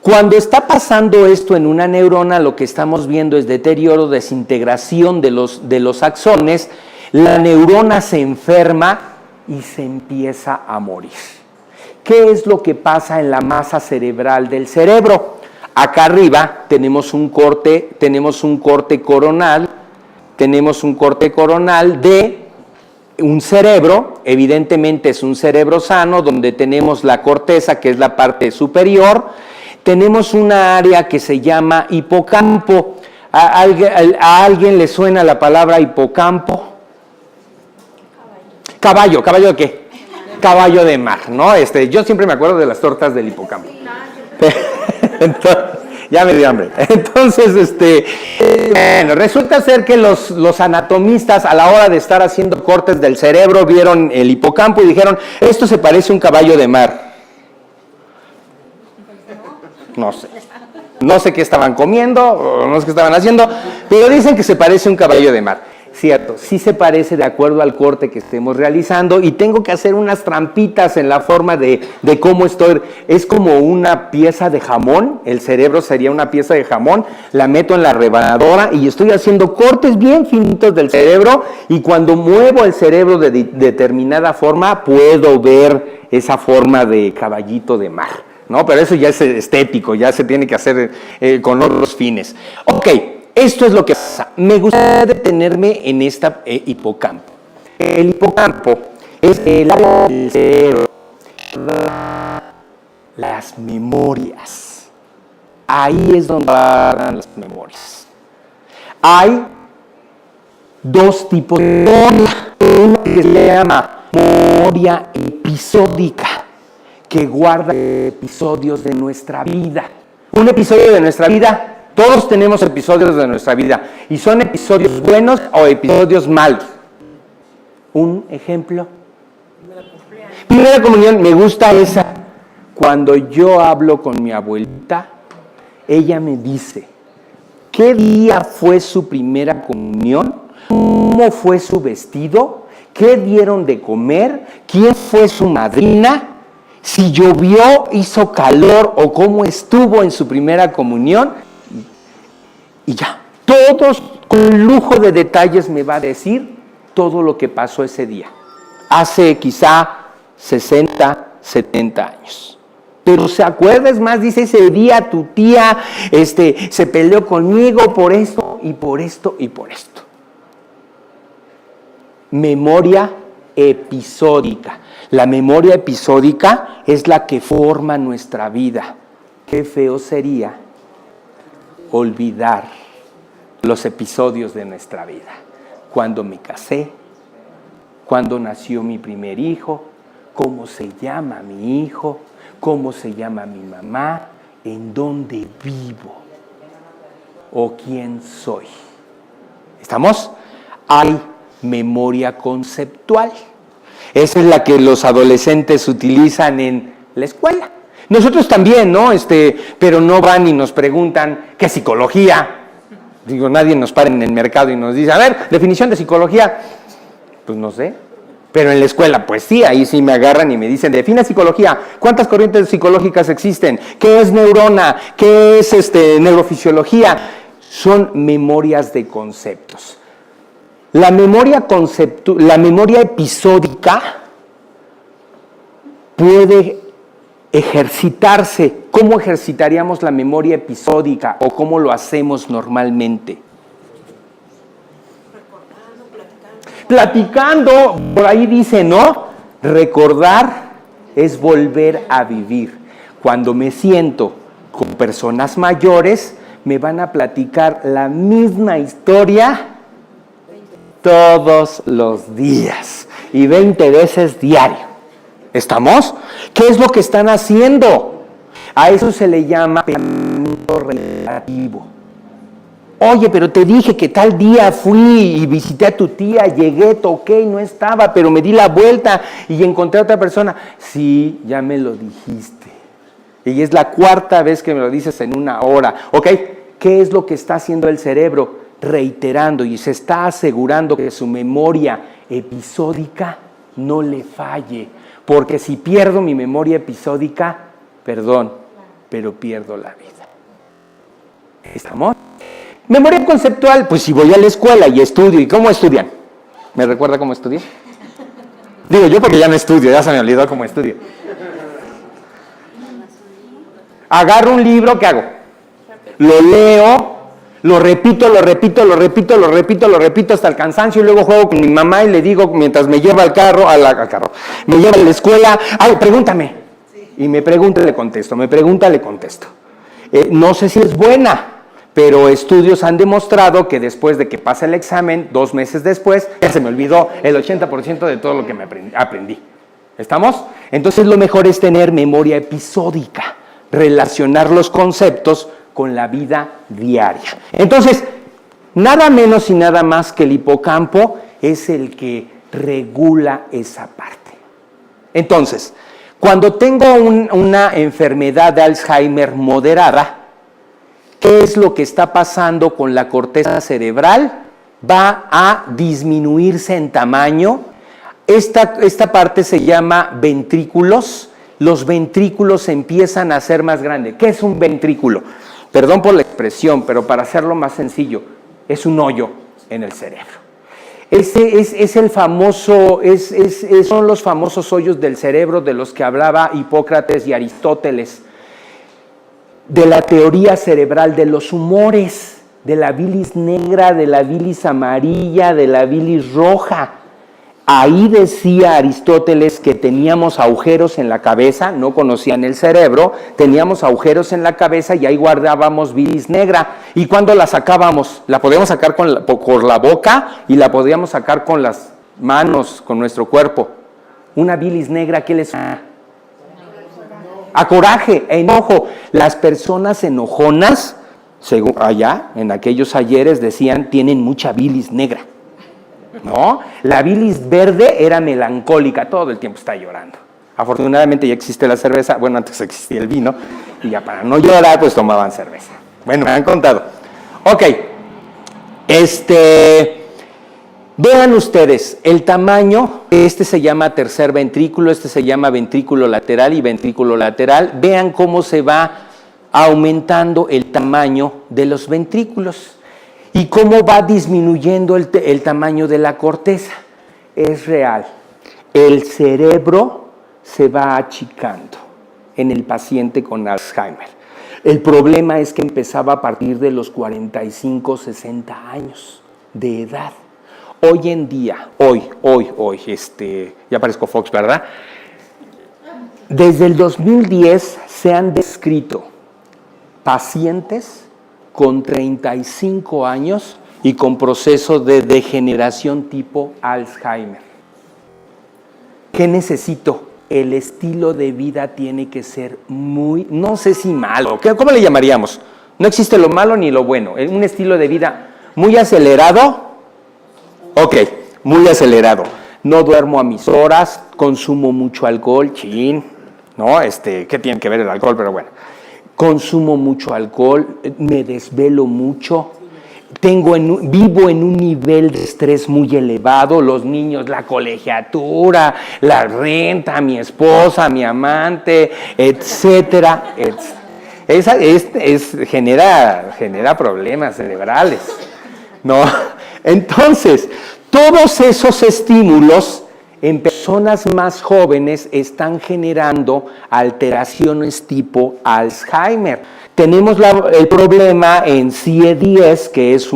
cuando está pasando esto en una neurona, lo que estamos viendo es deterioro, desintegración de los axones, la neurona se enferma y se empieza a morir. ¿Qué es lo que pasa en la masa cerebral del cerebro? Acá arriba tenemos un corte coronal de un cerebro, evidentemente es un cerebro sano, donde tenemos la corteza, que es la parte superior. Tenemos una área que se llama hipocampo. ¿A alguien le suena la palabra hipocampo? Caballo ¿de qué? Caballo de mar, ¿no? Yo siempre me acuerdo de las tortas del hipocampo. Entonces, ya me dio hambre. Entonces, bueno, resulta ser que los anatomistas, a la hora de estar haciendo cortes del cerebro, vieron el hipocampo y dijeron, esto se parece a un caballo de mar. No sé qué estaban comiendo, o no sé qué estaban haciendo, pero dicen que se parece a un caballo de mar. Cierto, sí se parece de acuerdo al corte que estemos realizando y tengo que hacer unas trampitas en la forma de cómo estoy. Es como una pieza de jamón, el cerebro sería una pieza de jamón, la meto en la rebanadora y estoy haciendo cortes bien finitos del cerebro y cuando muevo el cerebro de determinada forma puedo ver esa forma de caballito de mar, ¿no? Pero eso ya es estético, ya se tiene que hacer con otros fines. Ok. Esto es lo que pasa. Me gustaría detenerme en esta hipocampo. El hipocampo es el área del cerebro. Las memorias. Ahí es donde van las memorias. Hay dos tipos de memoria. Una que se llama memoria episódica, que guarda episodios de nuestra vida. Un episodio de nuestra vida. Todos tenemos episodios de nuestra vida y son episodios buenos o episodios malos. Un ejemplo. Primera comunión, me gusta esa. Cuando yo hablo con mi abuelita, ella me dice, ¿qué día fue su primera comunión? ¿Cómo fue su vestido? ¿Qué dieron de comer? ¿Quién fue su madrina? Si llovió, hizo calor o cómo estuvo en su primera comunión. Y ya, todos con lujo de detalles me va a decir todo lo que pasó ese día. Hace quizá 60, 70 años. Pero se acuerda, es más, dice, ese día tu tía se peleó conmigo por esto y por esto y por esto. Memoria episódica. La memoria episódica es la que forma nuestra vida. Qué feo sería olvidar los episodios de nuestra vida. Cuando me casé, cuando nació mi primer hijo, cómo se llama mi hijo, cómo se llama mi mamá, en dónde vivo o quién soy. ¿Estamos? Hay memoria conceptual. Esa es la que los adolescentes utilizan en la escuela. Nosotros también, ¿no? Pero no van y nos preguntan, ¿qué es psicología? Digo, nadie nos para en el mercado y nos dice, a ver, definición de psicología. Pues no sé. Pero en la escuela, pues sí, ahí sí me agarran y me dicen, defina psicología. ¿Cuántas corrientes psicológicas existen? ¿Qué es neurona? ¿Qué es neurofisiología? Son memorias de conceptos. La memoria episódica puede ejercitarse. ¿Cómo ejercitaríamos la memoria episódica o cómo lo hacemos normalmente? Platicando, por ahí dice, ¿no? Recordar es volver a vivir. Cuando me siento con personas mayores, me van a platicar la misma historia todos los días y 20 veces diario. ¿Estamos? ¿Qué es lo que están haciendo? A eso se le llama pensamiento relativo. Oye, pero te dije que tal día fui y visité a tu tía, llegué, toqué y no estaba, pero me di la vuelta y encontré a otra persona. Sí, ya me lo dijiste. Y es la 4ª vez que me lo dices en 1 hora. ¿Ok? ¿Qué es lo que está haciendo el cerebro? Reiterando y se está asegurando que su memoria episódica no le falle. Porque si pierdo mi memoria episódica, perdón, pero pierdo la vida. ¿Estamos? Memoria conceptual, pues si voy a la escuela y estudio, ¿y cómo estudian? ¿Me recuerda cómo estudié? Digo yo porque ya no estudio, ya se me olvidó cómo estudio. Agarro un libro, ¿qué hago? Lo leo, lo repito hasta el cansancio y luego juego con mi mamá y le digo mientras me lleva al carro, me lleva a la escuela, ay, pregúntame. Y me pregunta, le contesto, no sé si es buena, pero estudios han demostrado que después de que pasa el examen, 2 meses después, ya se me olvidó el 80% de todo lo que me aprendí. ¿Estamos? Entonces lo mejor es tener memoria episódica, relacionar los conceptos con la vida diaria. Entonces, nada menos y nada más que el hipocampo es el que regula esa parte. Entonces, cuando tengo una enfermedad de Alzheimer moderada, ¿qué es lo que está pasando con la corteza cerebral? Va a disminuirse en tamaño. Esta parte se llama ventrículos. Los ventrículos empiezan a ser más grandes. ¿Qué es un ventrículo? Perdón por la expresión, pero para hacerlo más sencillo, es un hoyo en el cerebro. Es el famoso, son los famosos hoyos del cerebro de los que hablaba Hipócrates y Aristóteles, de la teoría cerebral de los humores, de la bilis negra, de la bilis amarilla, de la bilis roja. Ahí decía Aristóteles que teníamos agujeros en la cabeza, no conocían el cerebro, teníamos agujeros en la cabeza y ahí guardábamos bilis negra. ¿Y cuando la sacábamos? La podíamos sacar por la boca y la podíamos sacar con las manos, con nuestro cuerpo. Una bilis negra, ¿qué les suena? A coraje, a enojo. Las personas enojonas, según allá, en aquellos ayeres, decían, tienen mucha bilis negra. ¿No? La bilis verde era melancólica, todo el tiempo está llorando. Afortunadamente ya existe la cerveza, bueno, antes existía el vino, y ya para no llorar, pues tomaban cerveza. Bueno, me han contado. Ok, vean ustedes, el tamaño, este se llama tercer ventrículo, este se llama ventrículo lateral y ventrículo lateral. Vean cómo se va aumentando el tamaño de los ventrículos. ¿Y cómo va disminuyendo el tamaño de la corteza? Es real. El cerebro se va achicando en el paciente con Alzheimer. El problema es que empezaba a partir de los 45, 60 años de edad. Hoy en día, ya parezco Fox, ¿verdad? Desde el 2010 se han descrito pacientes con 35 años y con proceso de degeneración tipo Alzheimer. ¿Qué necesito? El estilo de vida tiene que ser muy, no sé si malo, ¿cómo le llamaríamos? No existe lo malo ni lo bueno, un estilo de vida muy acelerado. Ok, muy acelerado. No duermo a mis horas, consumo mucho alcohol, ¿no? ¿Qué tiene que ver el alcohol? Pero bueno. Consumo mucho alcohol, me desvelo mucho, vivo en un nivel de estrés muy elevado, los niños, la colegiatura, la renta, mi esposa, mi amante, etcétera. Genera problemas cerebrales, ¿no? Entonces, todos esos estímulos en personas más jóvenes están generando alteraciones tipo Alzheimer. Tenemos el problema en CIE-10, que es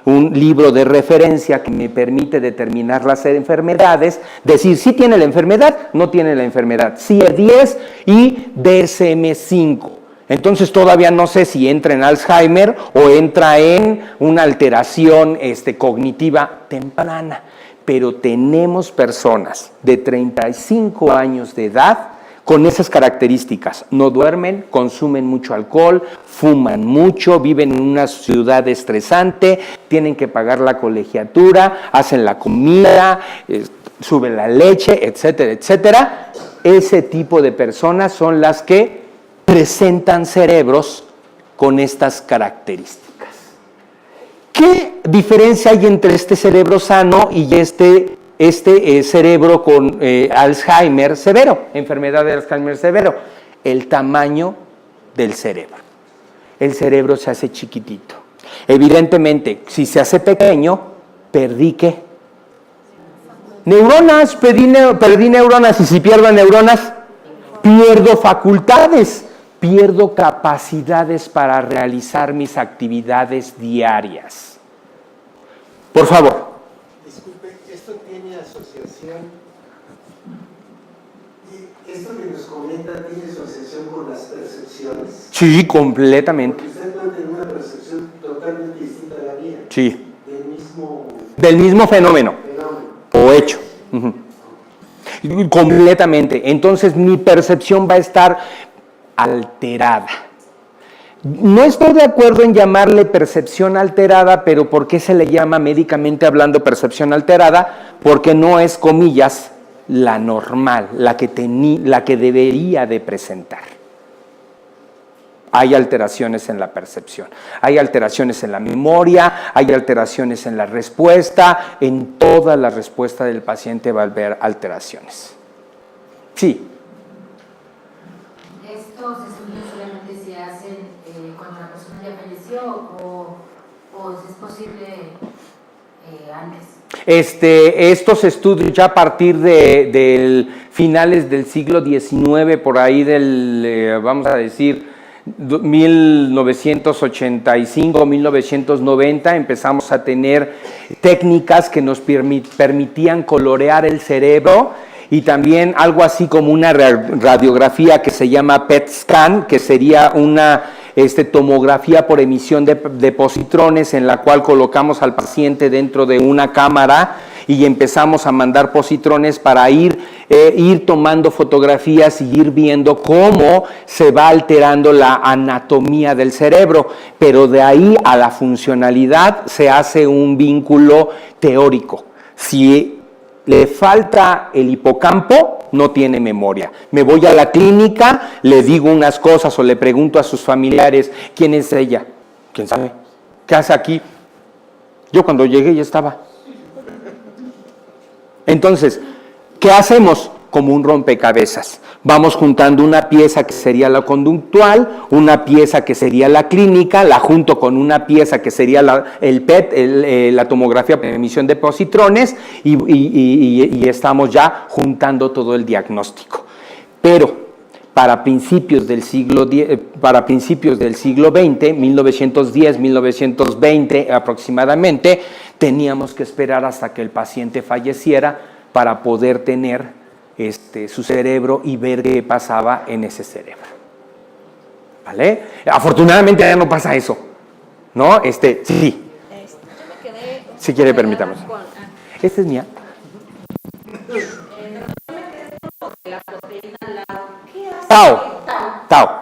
un libro de referencia que me permite determinar las enfermedades, decir si tiene la enfermedad, no tiene la enfermedad, CIE-10 y DSM-5. Entonces todavía no sé si entra en Alzheimer o entra en una alteración cognitiva temprana, pero tenemos personas de 35 años de edad con esas características. No duermen, consumen mucho alcohol, fuman mucho, viven en una ciudad estresante, tienen que pagar la colegiatura, hacen la comida, suben la leche, etcétera, etcétera. Ese tipo de personas son las que presentan cerebros con estas características. ¿Qué diferencia hay entre este cerebro sano y este cerebro con Alzheimer severo, enfermedad de Alzheimer severo? El tamaño del cerebro. El cerebro se hace chiquitito. Evidentemente, si se hace pequeño, perdí ¿qué? Neuronas, perdí neuronas, y si pierdo neuronas, pierdo facultades, pierdo capacidades para realizar mis actividades diarias. Por favor. Disculpe, ¿esto tiene asociación? ¿Esto que nos comenta tiene asociación con las percepciones? Sí, completamente. Porque usted puede tener una percepción totalmente distinta a la mía. Sí. Del mismo fenómeno. O hecho. Completamente. Entonces mi percepción va a estar alterada. No estoy de acuerdo en llamarle percepción alterada, pero ¿por qué se le llama médicamente hablando percepción alterada? Porque no es, comillas, la normal, la que debería de presentar. Hay alteraciones en la percepción, hay alteraciones en la memoria, hay alteraciones en la respuesta, en toda la respuesta del paciente va a haber alteraciones. Sí. ¿Estos estudios solamente se hacen cuando la persona ya falleció o es posible antes? Estos estudios ya a partir de finales del siglo XIX, por ahí vamos a decir, 1985, 1990, empezamos a tener técnicas que nos permitían colorear el cerebro y también algo así como una radiografía que se llama PET scan, que sería una tomografía por emisión de positrones en la cual colocamos al paciente dentro de una cámara y empezamos a mandar positrones para ir tomando fotografías y ir viendo cómo se va alterando la anatomía del cerebro, pero de ahí a la funcionalidad se hace un vínculo teórico. Si le falta el hipocampo, no tiene memoria. Me voy a la clínica, le digo unas cosas o le pregunto a sus familiares, ¿quién es ella? ¿Quién sabe? ¿Qué hace aquí? Yo cuando llegué ya estaba. Entonces, ¿qué hacemos? Como un rompecabezas. Vamos juntando una pieza que sería la conductual, una pieza que sería la clínica, la junto con una pieza que sería el PET, la tomografía por emisión de positrones, y estamos ya juntando todo el diagnóstico. Pero para principios del siglo XX, 1910, 1920 aproximadamente, teníamos que esperar hasta que el paciente falleciera para poder tener su cerebro y ver qué pasaba en ese cerebro. ¿Vale? Afortunadamente ya no pasa eso, ¿no? Sí. Yo me quedé Si quiere, permítame. Esta es mía. Tau.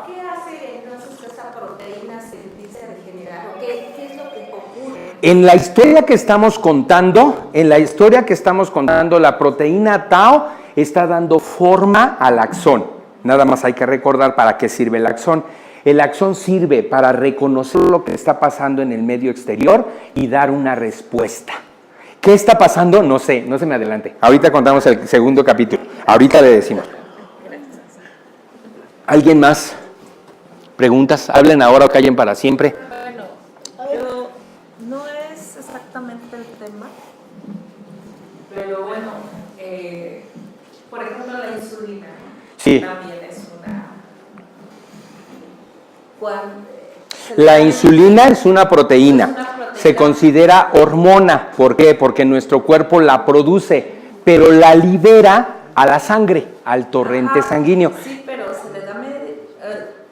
¿Qué hace entonces esa proteína sentirse regenerar? ¿Qué es lo que ocurre? En la historia que estamos contando, la proteína tau está dando forma al axón. Nada más hay que recordar para qué sirve el axón. El axón sirve para reconocer lo que está pasando en el medio exterior y dar una respuesta. ¿Qué está pasando? No sé, no se me adelante. Ahorita contamos el segundo capítulo. Ahorita le decimos. ¿Alguien más? ¿Preguntas? Hablen ahora o callen para siempre. Bueno, pero no es exactamente el tema, pero bueno, por ejemplo la insulina, Sí. también es una... La La insulina es una proteína. se considera hormona. ¿Por qué? Porque nuestro cuerpo la produce, pero la libera a la sangre, al torrente sanguíneo. Sí, pero se le da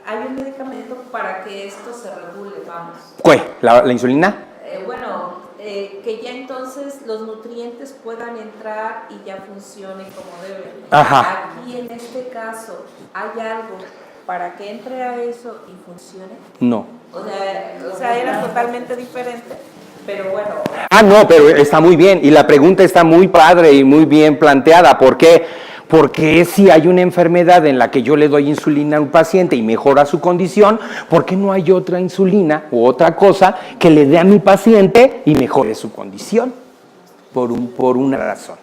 hay un medicamento para que esto se regule, vamos. ¿Qué? ¿La insulina? Que ya entonces los nutrientes puedan entrar y ya funcione como debe. Ajá. Aquí en este caso, ¿hay algo para que entre a eso y funcione? No. O sea, era totalmente diferente, pero bueno. Ah, no, pero está muy bien. Y la pregunta está muy padre y muy bien planteada. ¿Por qué? Porque si hay una enfermedad en la que yo le doy insulina a un paciente y mejora su condición, ¿por qué no hay otra insulina u otra cosa que le dé a mi paciente y mejore su condición? Por una razón.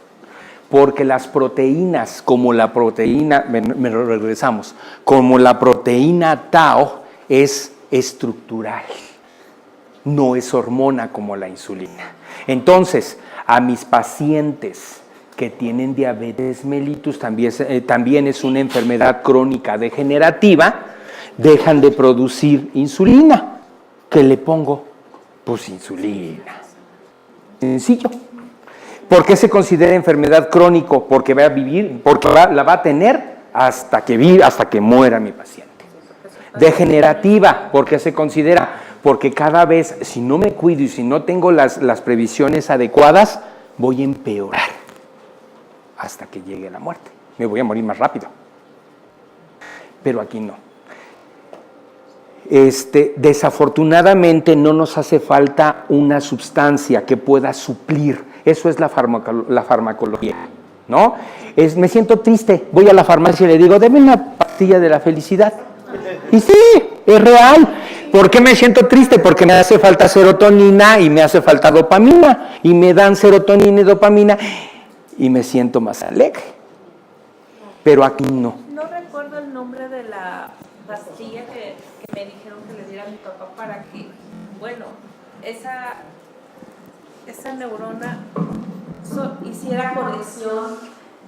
Porque las proteínas, como la proteína, me lo regresamos, como la proteína tau es estructural, no es hormona como la insulina. Entonces, a mis pacientes que tienen diabetes mellitus, también es una enfermedad crónica degenerativa, dejan de producir insulina. ¿Qué le pongo? Pues insulina. Sencillo. ¿Por qué se considera enfermedad crónico? Porque va a vivir, porque la va a tener hasta que muera mi paciente. Degenerativa, ¿por qué se considera? Porque cada vez, si no me cuido y si no tengo las previsiones adecuadas, voy a empeorar hasta que llegue la muerte. Me voy a morir más rápido. Pero aquí no. Desafortunadamente no nos hace falta una sustancia que pueda suplir. Eso es la farmacología, ¿no? Me siento triste, voy a la farmacia y le digo, deme una pastilla de la felicidad. Y sí, es real. ¿Por qué me siento triste? Porque me hace falta serotonina y me hace falta dopamina. Y me dan serotonina y dopamina y me siento más alegre. Pero aquí no. No recuerdo el nombre de la pastilla que me dijeron que le diera a mi papá para que, bueno, esa neurona hiciera conexión,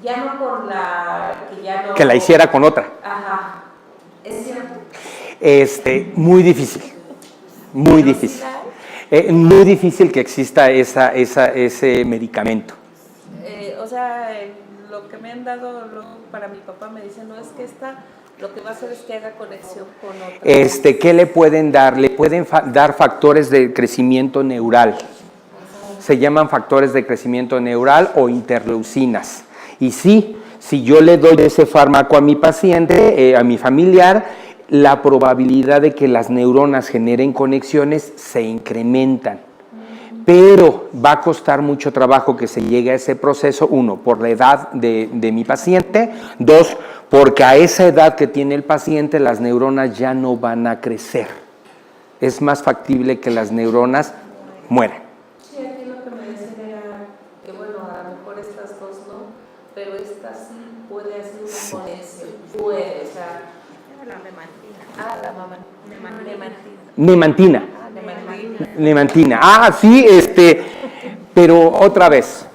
ya no con la que ya no... Que la hiciera con otra. Ajá. ¿Es cierto? Muy difícil. Muy difícil. Muy difícil que exista ese medicamento. O sea, lo que me han dado luego para mi papá me dice, no, es que lo que va a hacer es que haga conexión con otra. ¿Qué le pueden dar? Le pueden dar factores de crecimiento neural. Se llaman factores de crecimiento neural o interleucinas. Y sí, si yo le doy ese fármaco a mi paciente, a mi familiar, la probabilidad de que las neuronas generen conexiones se incrementan. Pero va a costar mucho trabajo que se llegue a ese proceso, uno, por la edad de mi paciente, dos, porque a esa edad que tiene el paciente las neuronas ya no van a crecer. Es más factible que las neuronas mueran. Sí, aquí lo que me decían era que, bueno, a lo mejor estas dos no, pero esta sí puede hacer una conexión. Puede, o sea... Nemantina. Nemantina. Ah, sí, pero otra vez,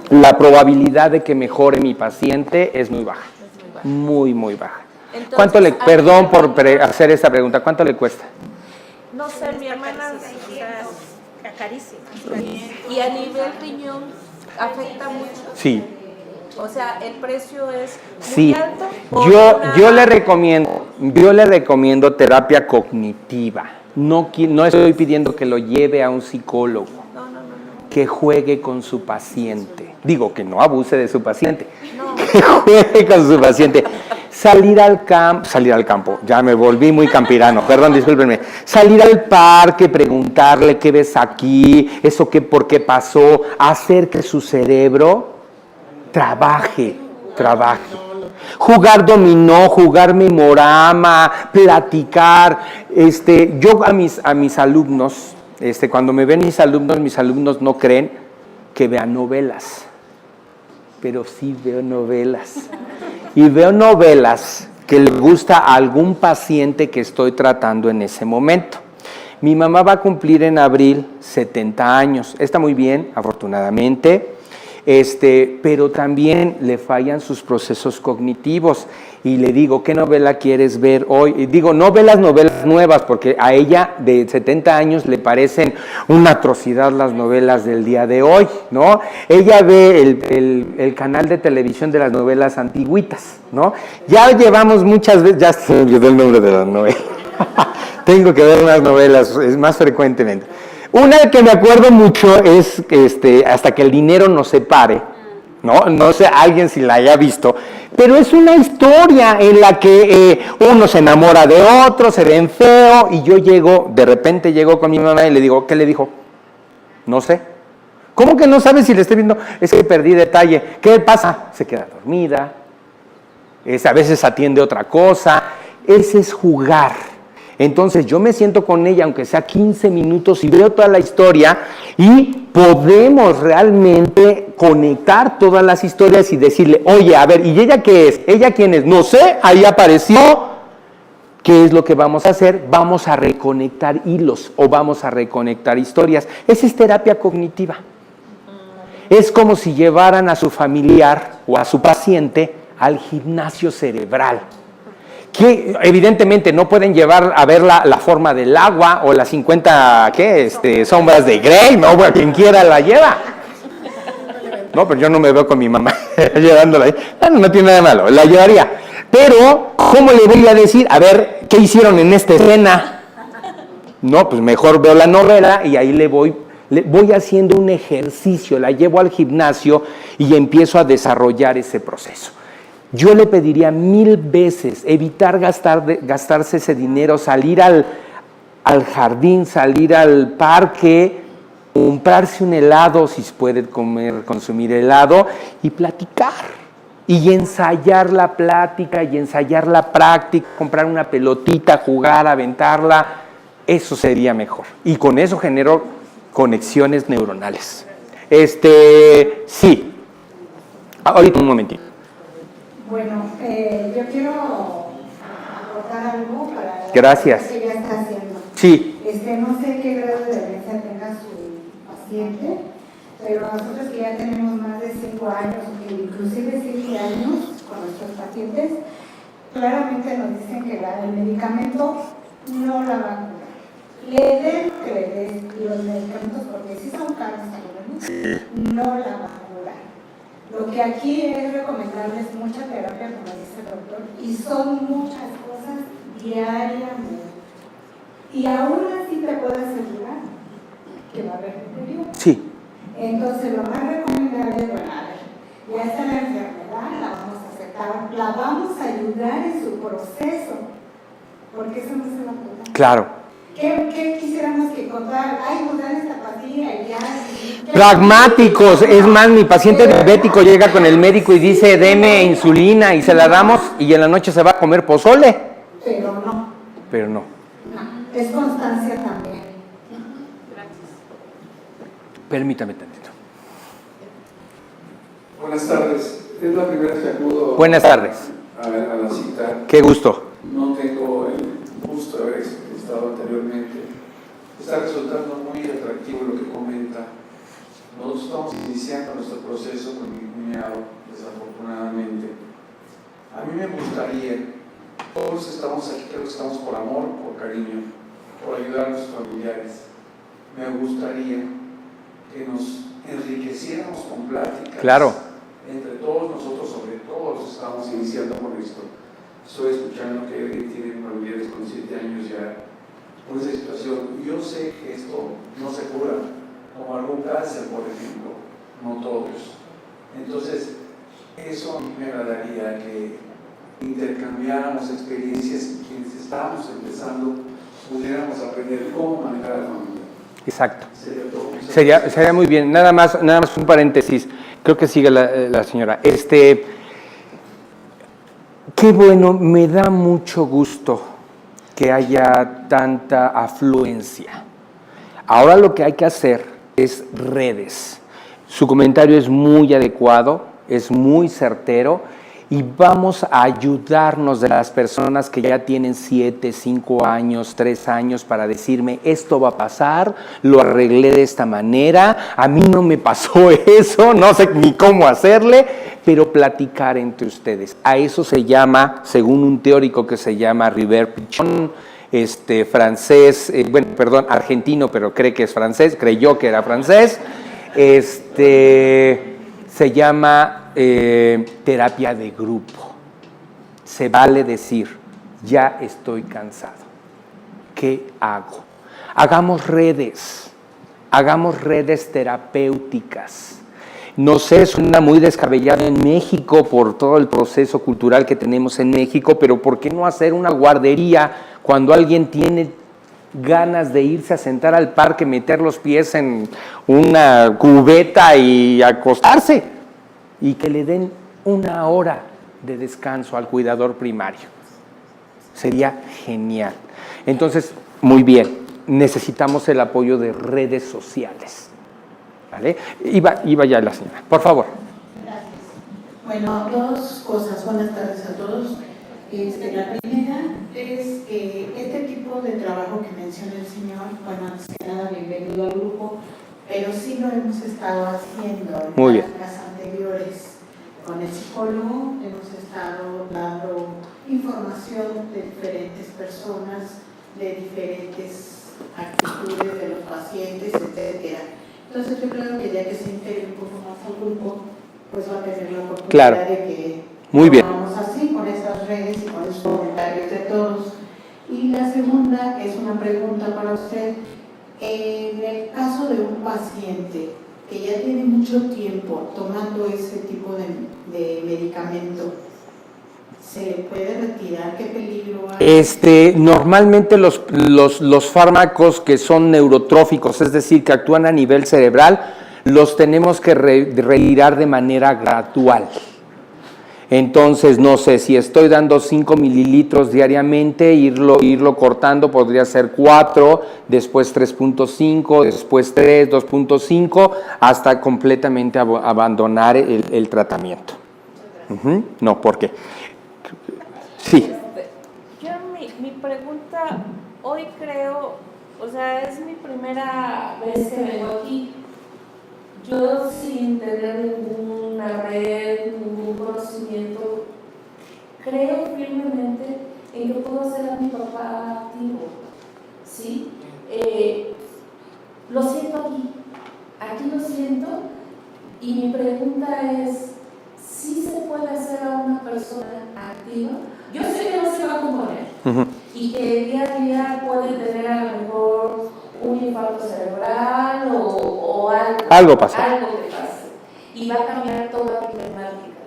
la probabilidad de que mejore mi paciente es muy baja. Muy, muy baja. Entonces, perdón por hacer esta pregunta, ¿cuánto le cuesta? No sé, mi hermana, carísimo. Y a nivel riñón, ¿afecta mucho? Sí. O sea, ¿el precio es muy Sí, alto? yo le recomiendo terapia cognitiva. No estoy pidiendo que lo lleve a un psicólogo, que juegue con su paciente. Digo, que no abuse de su paciente, que juegue con su paciente. Salir al campo, ya me volví muy campirano, perdón, discúlpenme. Salir al parque, preguntarle qué ves aquí, por qué pasó, hacer que su cerebro trabaje. Jugar dominó, jugar memorama, platicar. Yo a mis alumnos, cuando me ven mis alumnos no creen que vean novelas, pero sí veo novelas. Y veo novelas que le gusta a algún paciente que estoy tratando en ese momento. Mi mamá va a cumplir en abril 70 años. Está muy bien, afortunadamente. pero también le fallan sus procesos cognitivos. Y le digo, ¿qué novela quieres ver hoy? Y digo, no ve las novelas nuevas, porque a ella de 70 años le parecen una atrocidad las novelas del día de hoy, ¿no? Ella ve el canal de televisión de las novelas antigüitas, ¿no? Ya llevamos muchas veces, ya se me olvidó el nombre de las novelas. Tengo que ver unas novelas más frecuentemente. Una que me acuerdo mucho es Hasta que el dinero nos separe, ¿no? No sé alguien si la haya visto, pero es una historia en la que uno se enamora de otro, se ven feo, y yo de repente llego con mi mamá y le digo, ¿qué le dijo? No sé. ¿Cómo que no sabes si le estoy viendo? Es que perdí detalle. ¿Qué pasa? Se queda dormida, a veces atiende otra cosa. Ese es jugar. Entonces yo me siento con ella, aunque sea 15 minutos, y veo toda la historia, y podemos realmente conectar todas las historias y decirle, oye, a ver, ¿y ella qué es? ¿Ella quién es? No sé, ahí apareció. ¿Qué es lo que vamos a hacer? Vamos a reconectar hilos o vamos a reconectar historias. Esa es terapia cognitiva. Es como si llevaran a su familiar o a su paciente al gimnasio cerebral. Que evidentemente no pueden llevar a ver la forma del agua o las 50 sombras de Grey, no, bueno, quien quiera la lleva. No, pero yo no me veo con mi mamá llevándola ahí. Bueno, no tiene nada de malo, la llevaría. Pero, ¿cómo le voy a decir? A ver, ¿qué hicieron en esta escena? No, pues mejor veo la novela y ahí le voy haciendo un ejercicio, la llevo al gimnasio y empiezo a desarrollar ese proceso. Yo le pediría 1000 veces evitar gastarse ese dinero, salir al jardín, salir al parque, comprarse un helado, si puede consumir helado, y platicar. Y ensayar la plática y ensayar la práctica, comprar una pelotita, jugar, aventarla, eso sería mejor. Y con eso genero conexiones neuronales. Sí. Ahorita un momentito. Bueno, yo quiero aportar algo para Gracias. lo que ella está haciendo. Sí. No sé qué grado de demencia tenga su paciente, pero nosotros que ya tenemos más de 5 años, inclusive 7 años con nuestros pacientes, claramente nos dicen que el medicamento no la va a curar. Le den que le den los medicamentos, porque si son caros algunos, no la va a curar. Lo que aquí es recomendable es mucha terapia, como dice el doctor, y son muchas cosas diariamente. Y aún así te puedo asegurar que va a haber deterioro. Sí. Entonces, lo más recomendable es, bueno, a ver, ya está la enfermedad, la vamos a aceptar, la vamos a ayudar en su proceso, porque eso no se va a curar. Claro. ¿Qué quisiéramos que contar? Ay, nos dan esta pastilla y ya. Pragmáticos, es más, mi paciente diabético llega con el médico y dice, deme insulina, y se la damos, y en la noche se va a comer pozole. Pero no. Pero no. No, es constancia también. Permítame tantito. Buenas tardes, es la primera vez que acudo Buenas tardes. a la cita. Qué gusto. No tengo el gusto de haber estado anteriormente. Está resultando muy atractivo lo que comenta. Nosotros estamos iniciando nuestro proceso con mi cuñado, desafortunadamente. A mí me gustaría, todos estamos aquí, creo que estamos por amor, por cariño, por ayudar a nuestros familiares. Me gustaría que nos enriqueciéramos con pláticas. Claro. Entre todos nosotros, sobre todo, estamos iniciando con esto. Estoy escuchando que alguien tiene familiares con 7 años ya con esa situación. Yo sé que esto no se cura, como algún cáncer, por ejemplo, no todos. Entonces, eso a mí me agradaría que intercambiáramos experiencias y quienes estamos empezando pudiéramos aprender cómo manejar a la familia. Exacto. Sería Sería muy bien. Nada más un paréntesis. Creo que sigue la señora. Qué bueno, me da mucho gusto que haya tanta afluencia. Ahora lo que hay que hacer es redes. Su comentario es muy adecuado, es muy certero, y vamos a ayudarnos de las personas que ya tienen 7, 5 años, 3 años para decirme, esto va a pasar, lo arreglé de esta manera, a mí no me pasó eso, no sé ni cómo hacerle, pero platicar entre ustedes. A eso se llama, según un teórico que se llama River Pichon, francés, argentino, pero cree que es francés, creyó que era francés, se llama terapia de grupo. Se vale decir, ya estoy cansado. ¿Qué hago? Hagamos redes terapéuticas. No sé, suena muy descabellado en México por todo el proceso cultural que tenemos en México, pero ¿por qué no hacer una guardería cuando alguien tiene ganas de irse a sentar al parque, meter los pies en una cubeta y acostarse? Y que le den 1 hora de descanso al cuidador primario. Sería genial. Entonces, muy bien, necesitamos el apoyo de redes sociales. ¿Vale? Iba ya la señora, por favor. Gracias. Bueno, 2 cosas. Buenas tardes a todos. La primera es que este tipo de trabajo que menciona el señor, bueno, antes que nada, bienvenido al grupo, pero sí lo hemos estado haciendo en pláticas anteriores con el psicólogo. Hemos estado dando información de diferentes personas, de diferentes actitudes de los pacientes, etcétera. Entonces yo creo que ya que se integre un poco más al grupo, pues va a tener la oportunidad de que muy bien. vamos así con esas redes y con esos comentarios de todos. Y la segunda es una pregunta para usted. En el caso de un paciente que ya tiene mucho tiempo tomando ese tipo de medicamento, ¿se le puede retirar? ¿Qué peligro hay? Normalmente los fármacos que son neurotróficos, es decir, que actúan a nivel cerebral, los tenemos que retirar de manera gradual. Entonces, no sé, si estoy dando 5 mililitros diariamente, irlo cortando, podría ser 4, después 3.5, después 3, 2.5, hasta completamente abandonar el tratamiento. No, ¿por qué? Sí. Yo mi pregunta, hoy creo, o sea, es mi primera vez que vengo aquí. Yo sin tener ninguna red, ningún conocimiento, creo firmemente en que puedo hacer a mi papá activo, ¿sí? Lo siento aquí lo siento, y mi pregunta es, ¿sí se puede hacer a una persona activa? Yo sé que no se va a componer, y que día a día puede tener a lo mejor un infarto cerebral o algo pasa. Algo que pase. Y va a cambiar toda la problemática.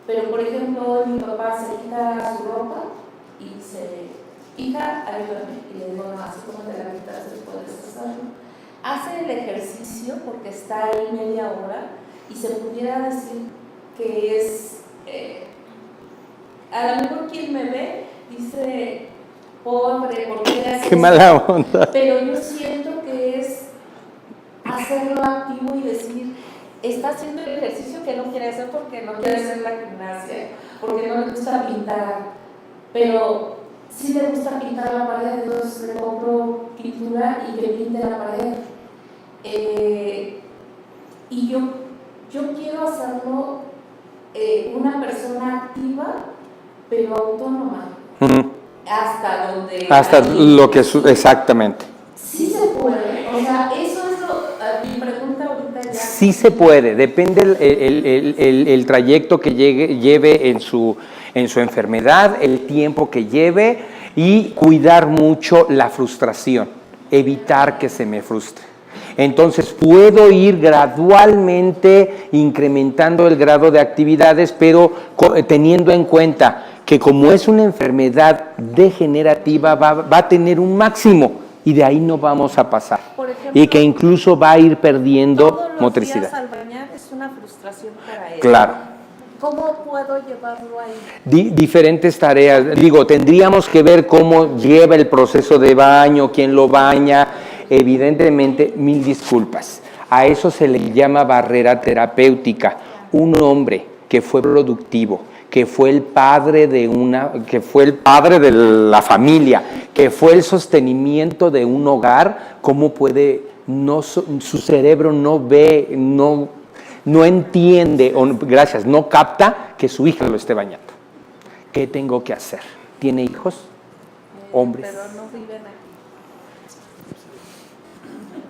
Pero, por ejemplo, hoy mi papá se quita su ropa y dice, hija, ayúdame. Y le digo, no, así como te la quitas, puedes hacerlo. Hace el ejercicio porque está ahí media hora y se pudiera decir que es, a lo mejor quien me ve dice, pobre, ¿por qué haces? Qué mala onda. Pero yo siento que es hacerlo activo y decir, está haciendo el ejercicio que no quiere hacer porque no quiere hacer la gimnasia, porque no le gusta pintar, pero sí le gusta pintar la pared, entonces le compro pintura y que pinte la pared. Y yo quiero hacerlo una persona activa, pero autónoma. Hasta donde... Hasta lo que... Exactamente. Sí se puede, o sea, eso es mi pregunta ahorita ya. Sí se puede, depende el trayecto que lleve en su enfermedad, el tiempo que lleve, y cuidar mucho la frustración, evitar que se me frustre. Entonces puedo ir gradualmente incrementando el grado de actividades, pero teniendo en cuenta que como es una enfermedad degenerativa va a tener un máximo y de ahí no vamos a pasar. Por ejemplo, y que incluso va a ir perdiendo todos los motricidad. días al bañar es una frustración para él. Claro. ¿Cómo puedo llevarlo ahí? Diferentes tareas. Tendríamos que ver cómo lleva el proceso de baño, quién lo baña. Evidentemente, 1000 disculpas. A eso se le llama barrera terapéutica. Un hombre que fue productivo, que fue el padre de la familia, que fue el sostenimiento de un hogar, ¿cómo puede su cerebro no ve, no entiende, no capta que su hija lo esté bañando? ¿Qué tengo que hacer? ¿Tiene hijos? Hombres. Pero no viven aquí.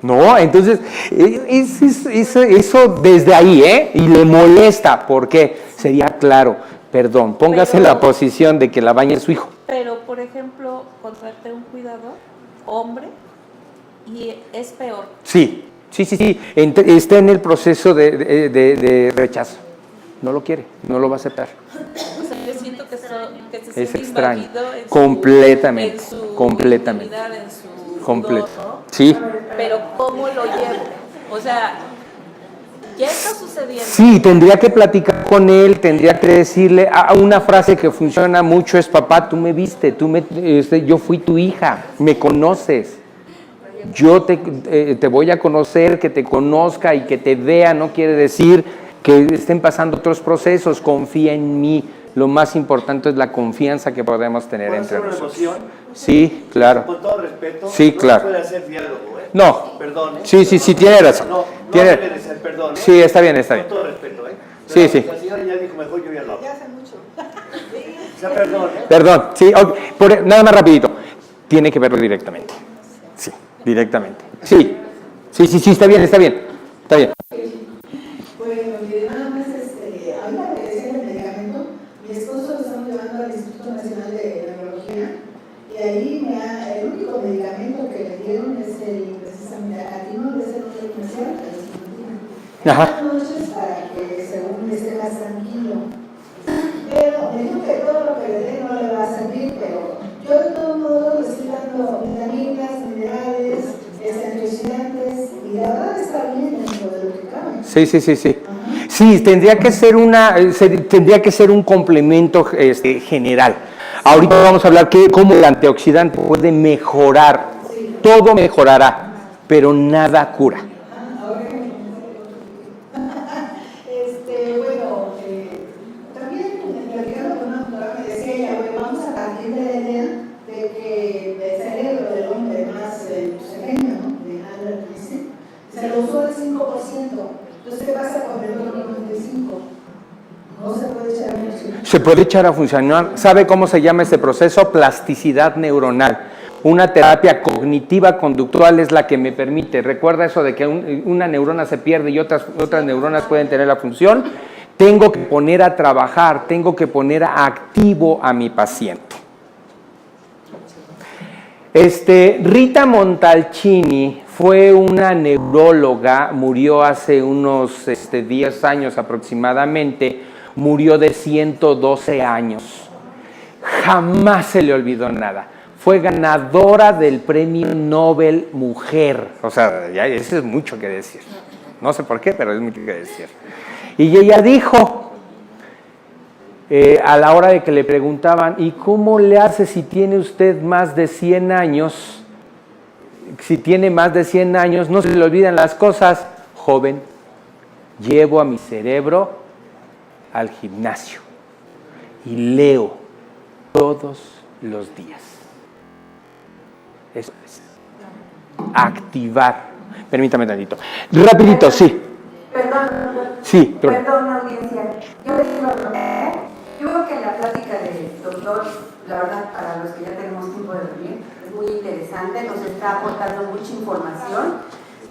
No, entonces, eso desde ahí, y le molesta, porque sería claro, perdón, póngase en la posición de que la bañe su hijo. Pero, por ejemplo, contraté un cuidador, hombre, y es peor. Sí, está en el proceso de rechazo, no lo quiere, no lo va a aceptar. O sea, yo siento que se Es siente extraño, invadido en completamente, en su completamente. intimidad, en su Completo. sudor, ¿no? Sí. Pero ¿cómo lo llevo? O sea, ya está sucediendo. Sí, tendría que platicar con él, tendría que decirle, una frase que funciona mucho es: papá, tú me viste, yo fui tu hija, me conoces. Yo te voy a conocer, que te conozca y que te vea, no quiere decir que estén pasando otros procesos, confía en mí. Lo más importante es la confianza que podemos tener entre nosotros. Emoción? Sí, claro. Con todo respeto, sí, no claro. puede hacer diálogo, No. Perdón, Sí, tiene razón. No tiene... debe de ser perdón, Sí, está bien. Con todo respeto, Sí. La señora ya dijo, mejor yo ya lo hago. Ya hace mucho. O sea, perdón, Perdón, sí, okay. Nada más rapidito. Tiene que verlo directamente. Sí, directamente. Sí, está bien. Bueno, mire, nada más, ahorita que decía el medicamento, mi esposo lo estamos llevando al Instituto Nacional de Neurología, y ahí el único medicamento que le dieron es precisamente Atinol, es el nombre comercial, Ajá. las noches para que según esté más tranquilo. Pero me dijo que todo lo que le dé no le va a servir, pero yo de todos modos le estoy dando vitaminas, minerales, antioxidantes, y la verdad está bien dentro de lo que cabe. Sí. Sí, tendría que ser un complemento general. Ahorita vamos a hablar cómo el antioxidante puede mejorar. Todo mejorará, pero nada cura. Bueno, también platicando con una doctora me decía ella, vamos a partir de la idea de que el cerebro del hombre más pequeño, ¿no? De Albert Einstein, se lo usó al 5%. Entonces, ¿qué pasa con el otro 95%? No se puede echar a funcionar. Se puede echar a funcionar. ¿Sabe cómo se llama este proceso? Plasticidad neuronal. Una terapia cognitiva conductual es la que me permite. Recuerda eso de que una neurona se pierde y otras neuronas pueden tener la función. Tengo que poner a trabajar, tengo que poner activo a mi paciente. Rita Montalcini fue una neuróloga, murió hace unos 10 años aproximadamente, murió de 112 años. Jamás se le olvidó nada. Fue ganadora del Premio Nobel Mujer. O sea, ya eso es mucho que decir. No sé por qué, pero es mucho que decir. Y ella dijo, a la hora de que le preguntaban, ¿y cómo le hace si tiene usted más de 100 años? Si tiene más de 100 años, no se le olvidan las cosas. Joven, llevo a mi cerebro al gimnasio y leo todos los días. Eso es. Activar. Permítame tantito. Rapidito, sí. Perdón. Sí, perdón. Perdón, audiencia. Yo creo que la plática del doctor, la verdad, para los que ya tenemos tiempo de dormir, es muy interesante, nos está aportando mucha información.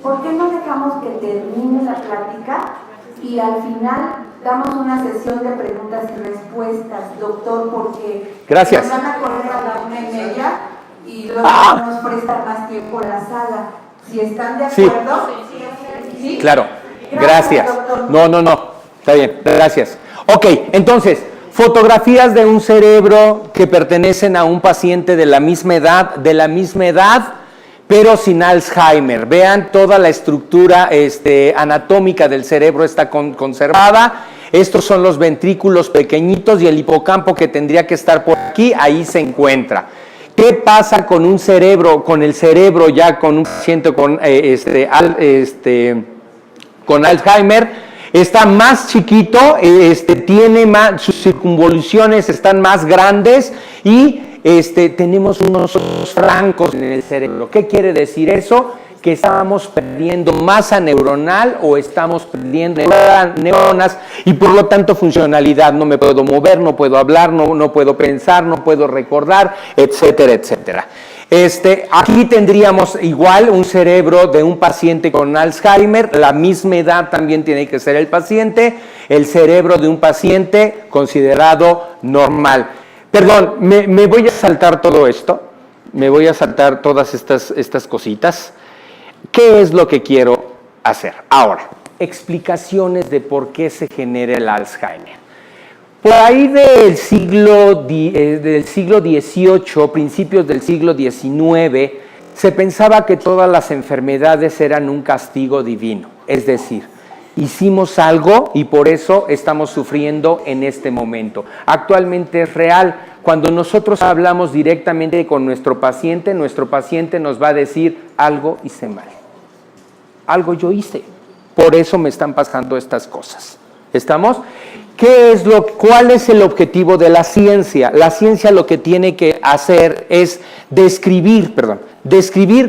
¿Por qué no dejamos que termine la plática y al final damos una sesión de preguntas y respuestas, doctor? Porque gracias. Nos van a correr a la 1:30 y luego nos prestan más tiempo en la sala. Si están de acuerdo. Sí. Claro. Gracias. No. Está bien, gracias. Ok, entonces, fotografías de un cerebro que pertenecen a un paciente de la misma edad, pero sin Alzheimer. Vean, toda la estructura anatómica del cerebro está conservada. Estos son los ventrículos pequeñitos y el hipocampo que tendría que estar por aquí, ahí se encuentra. ¿Qué pasa con un cerebro, con el cerebro ya con un paciente con Alzheimer? está más chiquito, tiene más, sus circunvoluciones están más grandes y tenemos unos flancos en el cerebro. ¿Qué quiere decir eso? Que estamos perdiendo masa neuronal o estamos perdiendo neuronas y por lo tanto funcionalidad. No me puedo mover, no puedo hablar, no puedo pensar, no puedo recordar, etcétera, etcétera. Aquí tendríamos igual un cerebro de un paciente con Alzheimer, la misma edad también tiene que ser el paciente, el cerebro de un paciente considerado normal. Perdón, me voy a saltar todo esto, me voy a saltar todas estas cositas. ¿Qué es lo que quiero hacer? Ahora, explicaciones de por qué se genera el Alzheimer. Por ahí del siglo XVIII, principios del siglo XIX, se pensaba que todas las enfermedades eran un castigo divino. Es decir, hicimos algo y por eso estamos sufriendo en este momento. Actualmente es real. Cuando nosotros hablamos directamente con nuestro paciente nos va a decir algo hice mal. Algo yo hice. Por eso me están pasando estas cosas. ¿Estamos? ¿Cuál es el objetivo de la ciencia? La ciencia lo que tiene que hacer es describir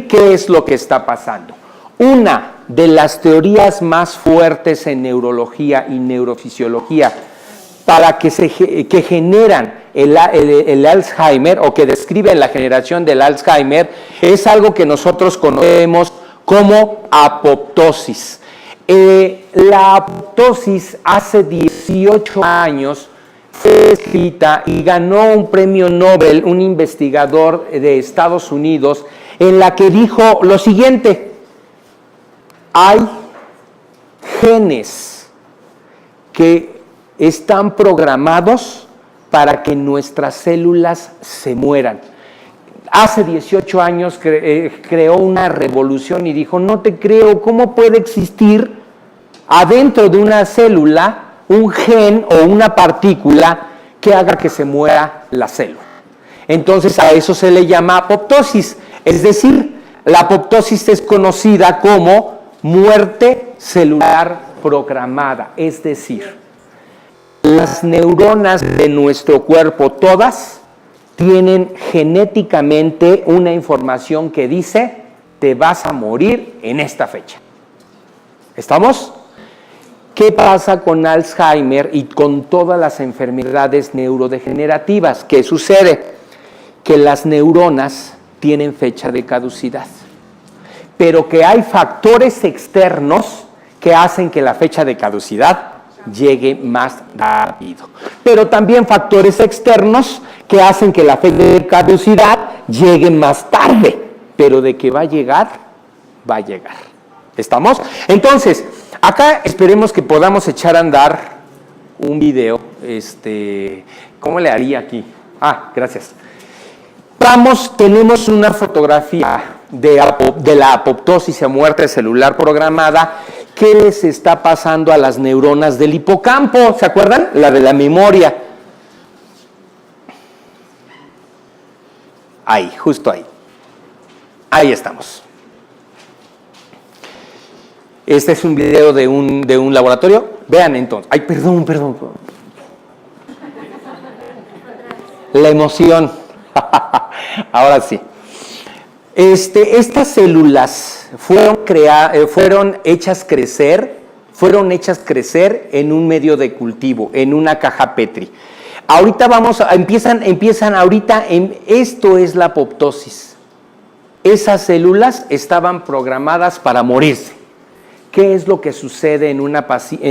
qué es lo que está pasando. Una de las teorías más fuertes en neurología y neurofisiología para que generan el Alzheimer o que describen la generación del Alzheimer es algo que nosotros conocemos como apoptosis. La apoptosis hace 18 años fue descrita y ganó un premio Nobel un investigador de Estados Unidos en la que dijo lo siguiente: hay genes que están programados para que nuestras células se mueran. Hace 18 años creó una revolución y dijo, no te creo, ¿cómo puede existir adentro de una célula un gen o una partícula que haga que se muera la célula? Entonces a eso se le llama apoptosis, es decir, la apoptosis es conocida como muerte celular programada, es decir, las neuronas de nuestro cuerpo todas tienen genéticamente una información que dice te vas a morir en esta fecha. ¿Estamos? ¿Qué pasa con Alzheimer y con todas las enfermedades neurodegenerativas? ¿Qué sucede? Que las neuronas tienen fecha de caducidad, pero que hay factores externos que hacen que la fecha de caducidad llegue más rápido, pero también factores externos que hacen que la fecha de caducidad llegue más tarde, pero de que va a llegar, va a llegar. ¿Estamos? Entonces, acá esperemos que podamos echar a andar un video. ¿Cómo le haría aquí? Gracias. Tenemos una fotografía de la apoptosis y muerte celular programada. ¿Qué les está pasando a las neuronas del hipocampo? ¿Se acuerdan? La de la memoria. Ahí, justo ahí. Ahí estamos. Este es un video de un laboratorio. Vean entonces. Ay, perdón. La emoción. Ahora sí. Estas células fueron hechas crecer en un medio de cultivo, en una caja Petri. Ahorita empiezan ahorita, esto es la apoptosis. Esas células estaban programadas para morirse. ¿Qué es lo que sucede en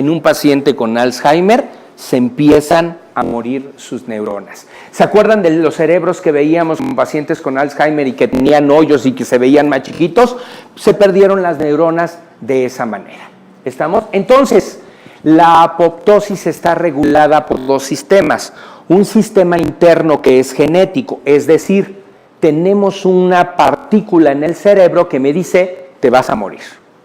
un paciente con Alzheimer? Se empiezan a morir sus neuronas. ¿Se acuerdan de los cerebros que veíamos en pacientes con Alzheimer y que tenían hoyos y que se veían más chiquitos? Se perdieron las neuronas de esa manera. ¿Estamos? Entonces, la apoptosis está regulada por dos sistemas. Un sistema interno que es genético, es decir, tenemos una partícula en el cerebro que me dice, te vas a morir.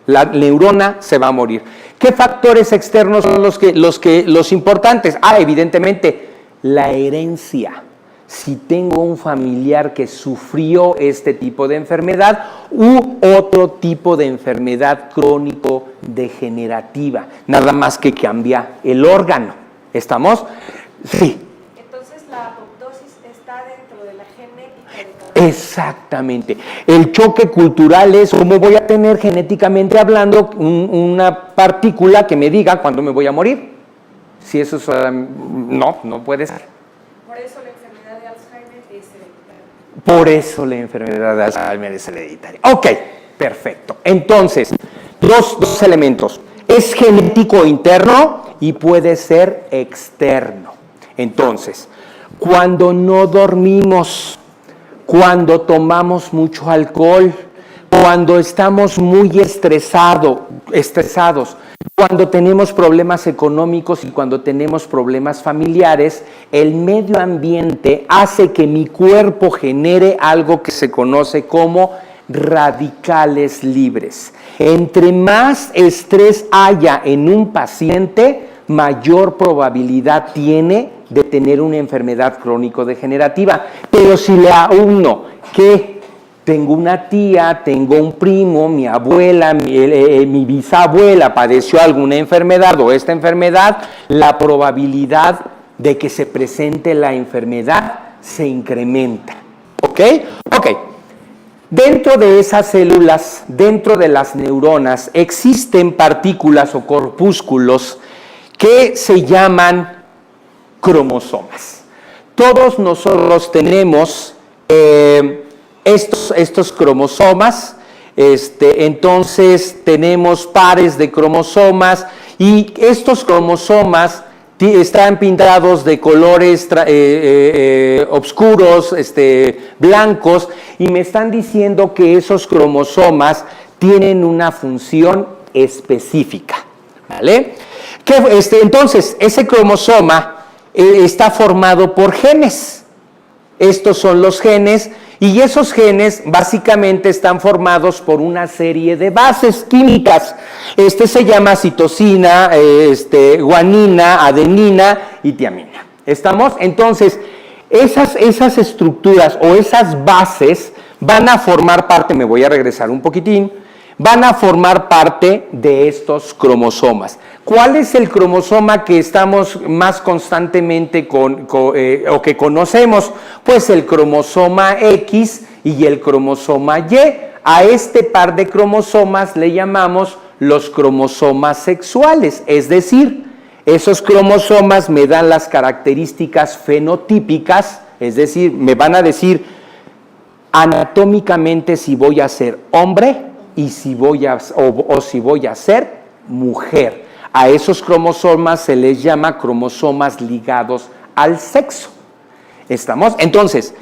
La neurona se va a morir. ¿Qué factores externos son los importantes? Evidentemente, la herencia. Si tengo un familiar que sufrió este tipo de enfermedad u otro tipo de enfermedad crónico degenerativa, nada más que cambia el órgano. ¿Estamos? Sí. Entonces la apoptosis está dentro de la genética de cada... Exactamente. El choque cultural es cómo voy a tener genéticamente hablando una partícula que me diga cuándo me voy a morir. Si eso es... no puede ser. Por eso la enfermedad de Alzheimer es hereditaria. Por eso la enfermedad de Alzheimer es hereditaria. Ok, perfecto. Entonces, dos elementos. Es genético interno y puede ser externo. Entonces, cuando no dormimos, cuando tomamos mucho alcohol, cuando estamos muy estresados, cuando tenemos problemas económicos y cuando tenemos problemas familiares, el medio ambiente hace que mi cuerpo genere algo que se conoce como radicales libres. Entre más estrés haya en un paciente, mayor probabilidad tiene de tener una enfermedad crónico-degenerativa. Pero si le uno que tengo una tía, tengo un primo, mi abuela, mi bisabuela padeció alguna enfermedad o esta enfermedad, la probabilidad de que se presente la enfermedad se incrementa. ¿Ok? Ok. Dentro de esas células, dentro de las neuronas, existen partículas o corpúsculos que se llaman cromosomas. Todos nosotros tenemos estos cromosomas, entonces tenemos pares de cromosomas y estos cromosomas están pintados de colores oscuros, blancos, y me están diciendo que esos cromosomas tienen una función específica, ¿vale? Entonces, ese cromosoma está formado por genes. Estos son los genes, y esos genes básicamente están formados por una serie de bases químicas. Se llama citosina, guanina, adenina y tiamina. ¿Estamos? Entonces, esas estructuras o esas bases van a formar parte, me voy a regresar un poquitín, van a formar parte de estos cromosomas. ¿Cuál es el cromosoma que estamos más constantemente o que conocemos? Pues el cromosoma X y el cromosoma Y. A este par de cromosomas le llamamos los cromosomas sexuales, es decir, esos cromosomas me dan las características fenotípicas, es decir, me van a decir anatómicamente si voy a ser hombre y si voy a ser mujer. A esos cromosomas se les llama cromosomas ligados al sexo. ¿Estamos? Entonces,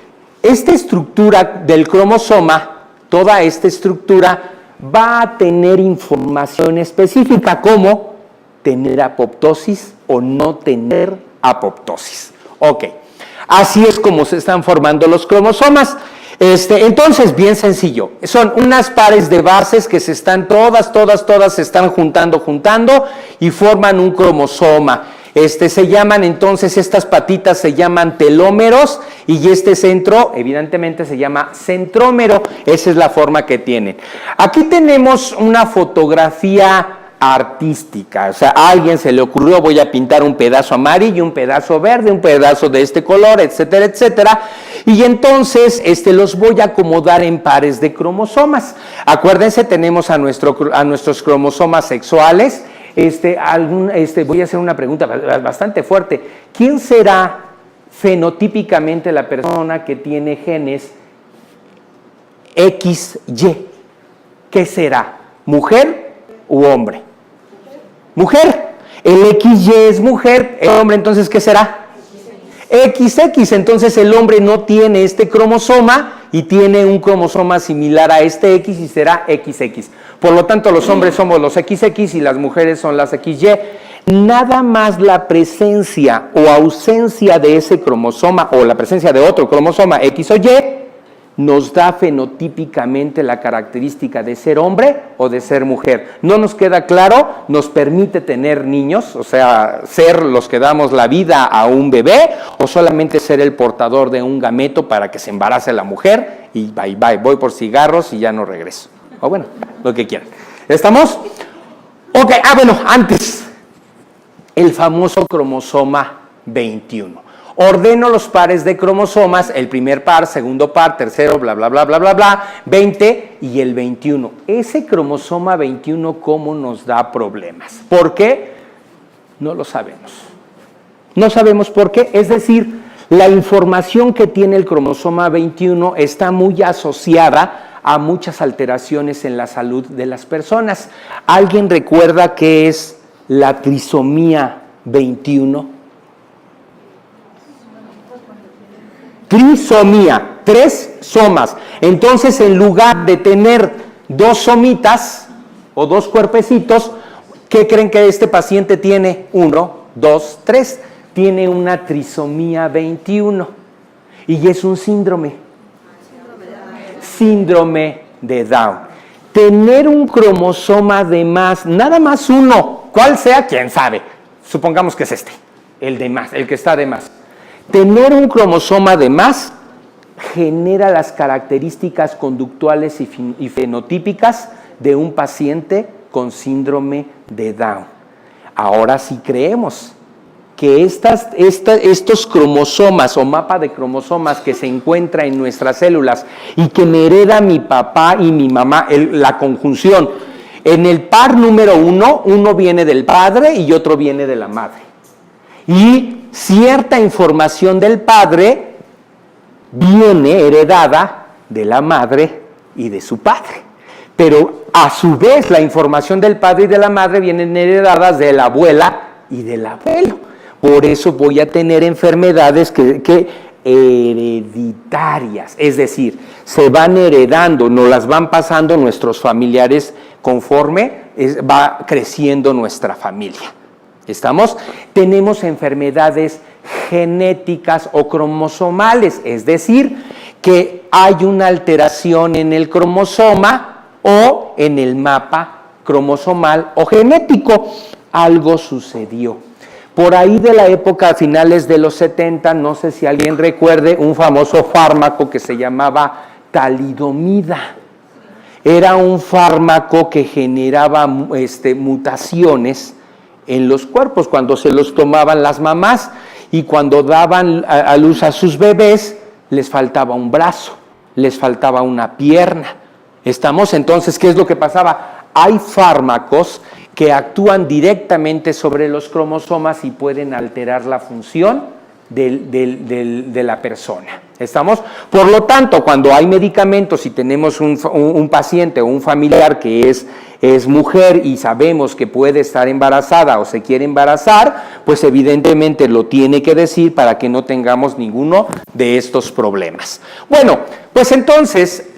esta estructura del cromosoma, toda esta estructura va a tener información específica como tener apoptosis o no tener apoptosis. Ok, así es como se están formando los cromosomas. Entonces, bien sencillo, son unas pares de bases que se están todas se están juntando y forman un cromosoma. Se llaman entonces, estas patitas se llaman telómeros y este centro evidentemente se llama centrómero. Esa es la forma que tienen. Aquí tenemos una fotografía artística, o sea, a alguien se le ocurrió, voy a pintar un pedazo amarillo, un pedazo verde, un pedazo de este color, etcétera, etcétera, y entonces los voy a acomodar en pares de cromosomas. Acuérdense, tenemos a nuestros cromosomas sexuales. Voy a hacer una pregunta bastante fuerte. ¿Quién será fenotípicamente la persona que tiene genes XY? ¿Qué será? ¿Mujer u hombre? Mujer. El XY es mujer, el hombre entonces ¿qué será? XX. Entonces el hombre no tiene este cromosoma y tiene un cromosoma similar a este X y será XX. Por lo tanto, los hombres somos los XX y las mujeres son las XY. Nada más la presencia o ausencia de ese cromosoma o la presencia de otro cromosoma X o Y nos da fenotípicamente la característica de ser hombre o de ser mujer. No nos queda claro, nos permite tener niños, o sea, ser los que damos la vida a un bebé, o solamente ser el portador de un gameto para que se embarace la mujer y bye bye, voy por cigarros y ya no regreso. O bueno, lo que quieran. ¿Estamos? Ok, bueno, antes, el famoso cromosoma 21. Ordeno los pares de cromosomas, el primer par, segundo par, tercero, bla, bla, bla, bla, bla, bla, 20 y el 21. Ese cromosoma 21, ¿cómo nos da problemas? ¿Por qué? No lo sabemos. No sabemos por qué, es decir, la información que tiene el cromosoma 21 está muy asociada a muchas alteraciones en la salud de las personas. ¿Alguien recuerda qué es la trisomía 21? Trisomía, 3 somas. Entonces, en lugar de tener 2 somitas o 2 cuerpecitos, ¿qué creen que este paciente tiene? 1, 2, 3. Tiene una trisomía 21 y es un síndrome. Síndrome de Down. Tener un cromosoma de más, nada más uno, cuál sea, quién sabe. Supongamos que es este, el de más, el que está de más. Tener un cromosoma de más genera las características conductuales y fenotípicas de un paciente con síndrome de Down. Ahora sí creemos que estos cromosomas o mapa de cromosomas que se encuentra en nuestras células y que me hereda mi papá y mi mamá, la conjunción, en el par número 1, uno viene del padre y otro viene de la madre. Y cierta información del padre viene heredada de la madre y de su padre. Pero a su vez la información del padre y de la madre vienen heredadas de la abuela y del abuelo. Por eso voy a tener enfermedades que hereditarias, es decir, se van heredando, nos las van pasando nuestros familiares conforme va creciendo nuestra familia. ¿Estamos? Tenemos enfermedades genéticas o cromosomales, es decir, que hay una alteración en el cromosoma o en el mapa cromosomal o genético. Algo sucedió. Por ahí de la época, a finales de los 70, no sé si alguien recuerde, un famoso fármaco que se llamaba talidomida. Era un fármaco que generaba mutaciones en los cuerpos cuando se los tomaban las mamás y cuando daban a luz a sus bebés, les faltaba un brazo, les faltaba una pierna. ¿Estamos? Entonces, ¿qué es lo que pasaba? Hay fármacos que actúan directamente sobre los cromosomas y pueden alterar la función de la persona. ¿Estamos? Por lo tanto, cuando hay medicamentos y tenemos un paciente o un familiar que es mujer y sabemos que puede estar embarazada o se quiere embarazar, pues evidentemente lo tiene que decir para que no tengamos ninguno de estos problemas. Bueno, pues entonces,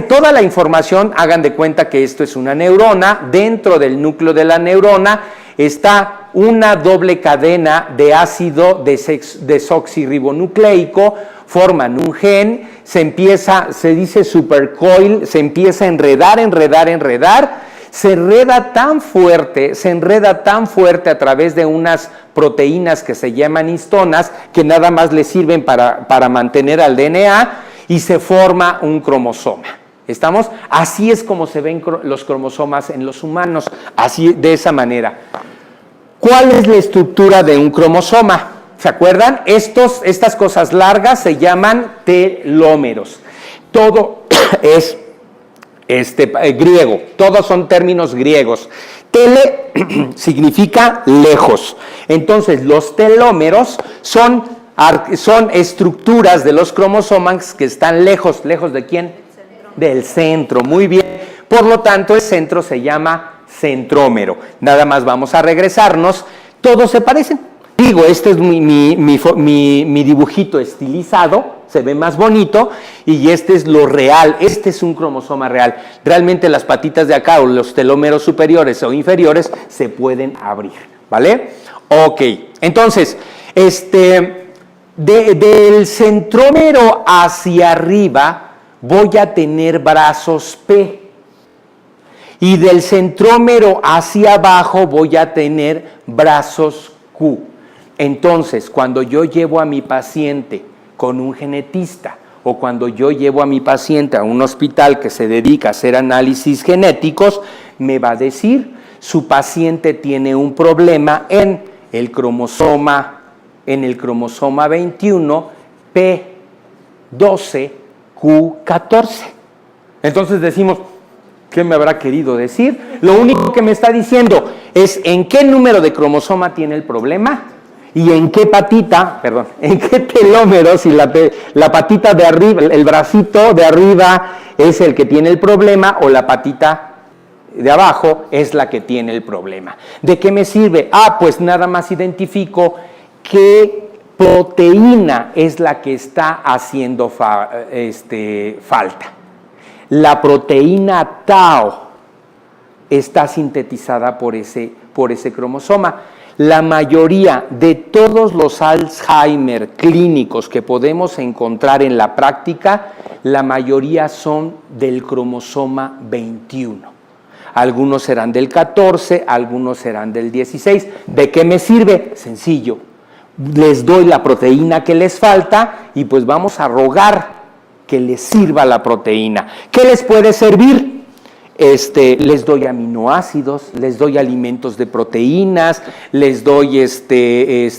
toda la información, hagan de cuenta que esto es una neurona. Dentro del núcleo de la neurona está una doble cadena de ácido desoxirribonucleico, forman un gen, se dice supercoil, se empieza a enredar, se enreda tan fuerte a través de unas proteínas que se llaman histonas, que nada más le sirven para mantener al DNA, y se forma un cromosoma. ¿Estamos? Así es como se ven los cromosomas en los humanos, así, de esa manera. ¿Cuál es la estructura de un cromosoma? ¿Se acuerdan? Estas cosas largas se llaman telómeros. Todo es griego, todos son términos griegos. Tele significa lejos. Entonces, los telómeros son estructuras de los cromosomas que están lejos. ¿Lejos de quién? Del centro. Muy bien. Por lo tanto, el centro se llama centrómero. Nada más vamos a regresarnos. Todos se parecen. Digo, este es mi dibujito estilizado, se ve más bonito, y este es lo real, este es un cromosoma real. Realmente las patitas de acá o los telómeros superiores o inferiores se pueden abrir, ¿vale? Ok, entonces, del centrómero hacia arriba voy a tener brazos P, y del centrómero hacia abajo voy a tener brazos Q. Entonces, cuando yo llevo a mi paciente con un genetista o cuando yo llevo a mi paciente a un hospital que se dedica a hacer análisis genéticos, me va a decir, su paciente tiene un problema en el cromosoma 21, P12, Q14. Entonces decimos, ¿qué me habrá querido decir? Lo único que me está diciendo es en qué número de cromosoma tiene el problema y en qué patita, perdón, en qué telómero, si la patita de arriba, el bracito de arriba es el que tiene el problema o la patita de abajo es la que tiene el problema. ¿De qué me sirve? Pues nada más identifico qué proteína es la que está haciendo falta. La proteína tau está sintetizada por ese cromosoma. La mayoría de todos los Alzheimer clínicos que podemos encontrar en la práctica, la mayoría son del cromosoma 21. Algunos serán del 14, algunos serán del 16. ¿De qué me sirve? Sencillo. Les doy la proteína que les falta y pues vamos a rogar que les sirva la proteína. ¿Qué les puede servir? Les doy aminoácidos, les doy alimentos de proteínas, les doy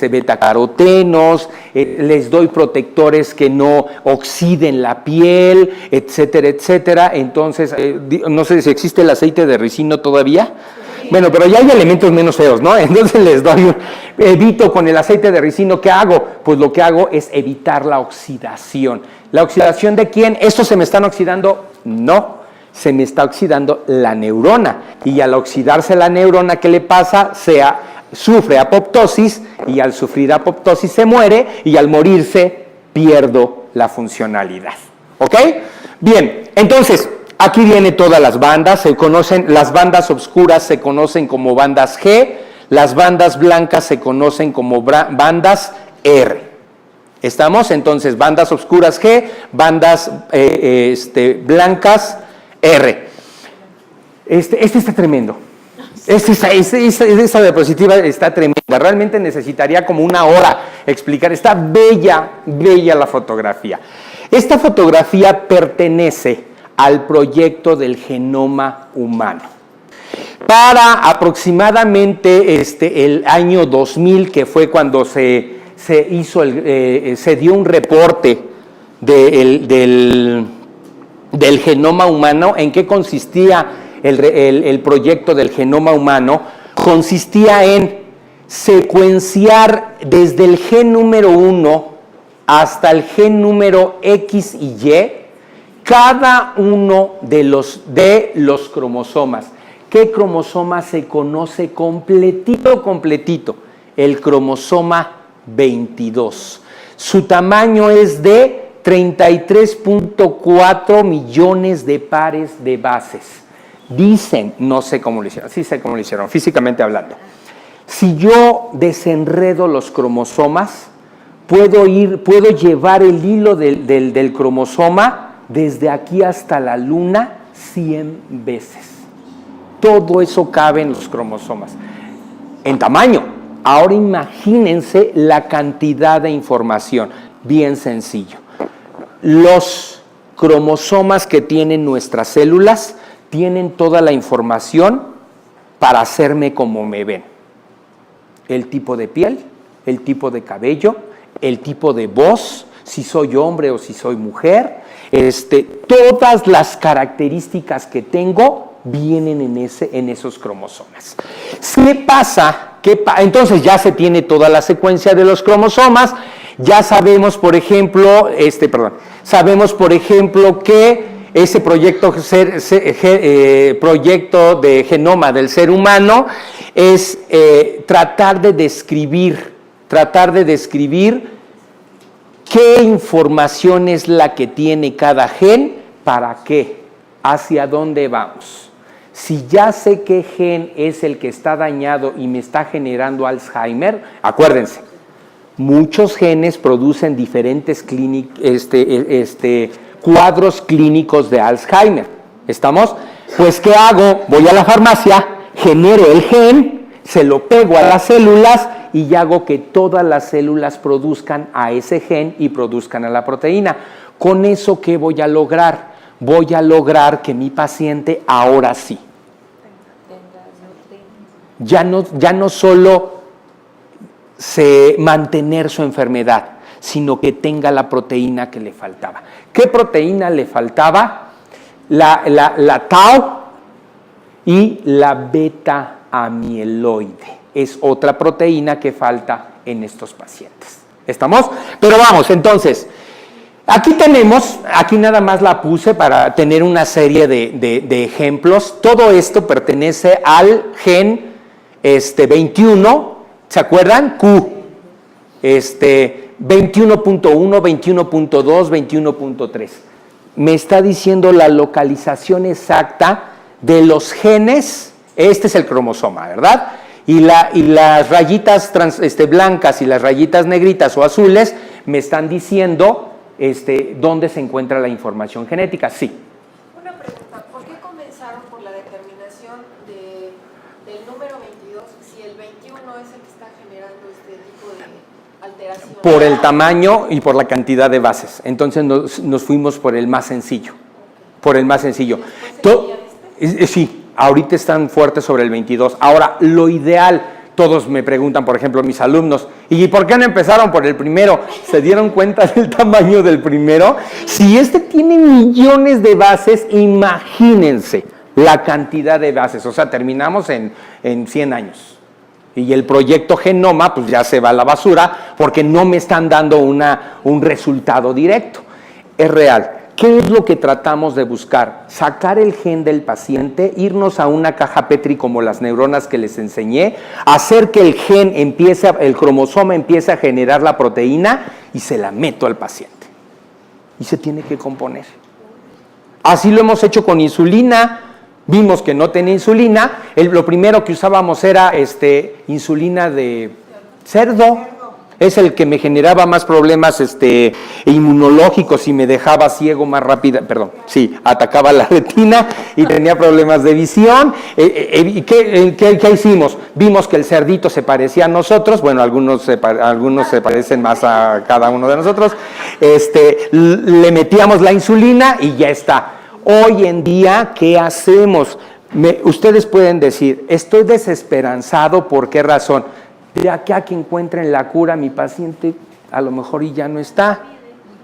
betacarotenos, les doy protectores que no oxiden la piel, etcétera, etcétera. Entonces, no sé si existe el aceite de ricino todavía. Bueno, pero ya hay elementos menos feos, ¿no? Entonces les doy, evito con el aceite de ricino, ¿qué hago? Pues lo que hago es evitar la oxidación. ¿La oxidación de quién? ¿Estos se me están oxidando? No, se me está oxidando la neurona. Y al oxidarse la neurona, ¿qué le pasa? Sufre apoptosis y al sufrir apoptosis se muere y al morirse pierdo la funcionalidad. ¿Ok? Bien, entonces, aquí vienen todas las bandas, se conocen, las bandas oscuras se conocen como bandas G, las bandas blancas se conocen como bandas R. ¿Estamos? Entonces, bandas oscuras G, bandas blancas R. Este está tremendo. Esta diapositiva está tremenda. Realmente necesitaría como una hora explicar. Está bella, bella la fotografía. Esta fotografía pertenece al proyecto del genoma humano. Para aproximadamente el año 2000, que fue cuando se dio un reporte del genoma humano. ¿En qué consistía el proyecto del genoma humano? Consistía en secuenciar desde el gen número 1 hasta el gen número X y Y cada uno de los cromosomas. ¿Qué cromosoma se conoce completito? El cromosoma 22. Su tamaño es de 33.4 millones de pares de bases. Dicen, no sé cómo lo hicieron, sí sé cómo lo hicieron, físicamente hablando. Si yo desenredo los cromosomas, puedo llevar el hilo del cromosoma desde aquí hasta la luna 100 veces. Todo eso cabe en los cromosomas, en tamaño. Ahora imagínense la cantidad de información, bien sencillo. Los cromosomas que tienen nuestras células tienen toda la información para hacerme como me ven. El tipo de piel, el tipo de cabello, el tipo de voz, si soy hombre o si soy mujer, todas las características que tengo vienen en esos cromosomas. ¿Qué pasa? Entonces ya se tiene toda la secuencia de los cromosomas, ya sabemos, por ejemplo, que ese proyecto de genoma del ser humano es tratar de describir qué información es la que tiene cada gen, para qué, hacia dónde vamos. Si ya sé qué gen es el que está dañado y me está generando Alzheimer, acuérdense, muchos genes producen diferentes cuadros clínicos de Alzheimer. ¿Estamos? Pues, ¿qué hago? Voy a la farmacia, genero el gen, se lo pego a las células y hago que todas las células produzcan a ese gen y produzcan a la proteína. ¿Con eso qué voy a lograr? Voy a lograr que mi paciente ahora sí ya no solo mantener su enfermedad, sino que tenga la proteína que le faltaba. ¿Qué proteína le faltaba? La tau y la beta-amiloide. Es otra proteína que falta en estos pacientes. ¿Estamos? Pero vamos, entonces, aquí nada más la puse para tener una serie de ejemplos. Todo esto pertenece al gen 21, ¿se acuerdan? Q. 21.1, 21.2, 21.3. Me está diciendo la localización exacta de los genes. Este es el cromosoma, ¿verdad? Y las rayitas blancas y las rayitas negritas o azules me están diciendo dónde se encuentra la información genética. Sí. Una pregunta, ¿por qué comenzaron por la determinación del número 22 si el 21 es el que está generando este tipo de alteración? Por el tamaño y por la cantidad de bases. Entonces nos fuimos por el más sencillo. Por el más sencillo. Sí, ahorita están fuertes sobre el 22. Ahora, lo ideal, todos me preguntan, por ejemplo, mis alumnos, ¿y por qué no empezaron por el primero? ¿Se dieron cuenta del tamaño del primero? Si tiene millones de bases, imagínense la cantidad de bases. O sea, terminamos en 100 años. Y el proyecto Genoma, pues ya se va a la basura porque no me están dando un resultado directo. Es real. ¿Qué es lo que tratamos de buscar? Sacar el gen del paciente, irnos a una caja Petri como las neuronas que les enseñé, hacer que el cromosoma empiece a generar la proteína y se la meto al paciente. Y se tiene que componer. Así lo hemos hecho con insulina. Vimos que no tenía insulina. Lo primero que usábamos era insulina de cerdo. Es el que me generaba más problemas inmunológicos y me dejaba ciego más rápido. Atacaba la retina y tenía problemas de visión. ¿Qué hicimos? Vimos que el cerdito se parecía a nosotros. Bueno, algunos se parecen más a cada uno de nosotros. Le metíamos la insulina y ya está. Hoy en día, ¿qué hacemos? Ustedes pueden decir, estoy desesperanzado, ¿por qué razón? De aquí a que encuentren la cura, mi paciente a lo mejor y ya no está.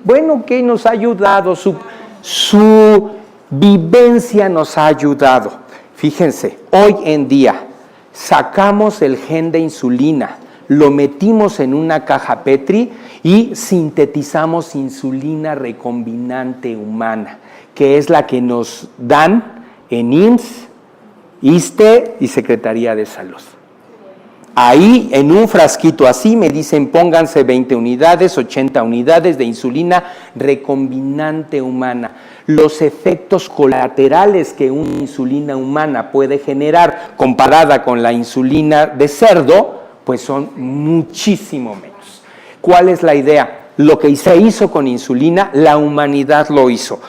Bueno, ¿qué nos ha ayudado? Su vivencia nos ha ayudado. Fíjense, hoy en día sacamos el gen de insulina, lo metimos en una caja Petri y sintetizamos insulina recombinante humana, que es la que nos dan en IMSS, ISSSTE y Secretaría de Salud. Ahí, en un frasquito así, me dicen pónganse 20 unidades, 80 unidades de insulina recombinante humana. Los efectos colaterales que una insulina humana puede generar comparada con la insulina de cerdo, pues son muchísimo menos. ¿Cuál es la idea? Lo que se hizo con insulina, la humanidad lo hizo.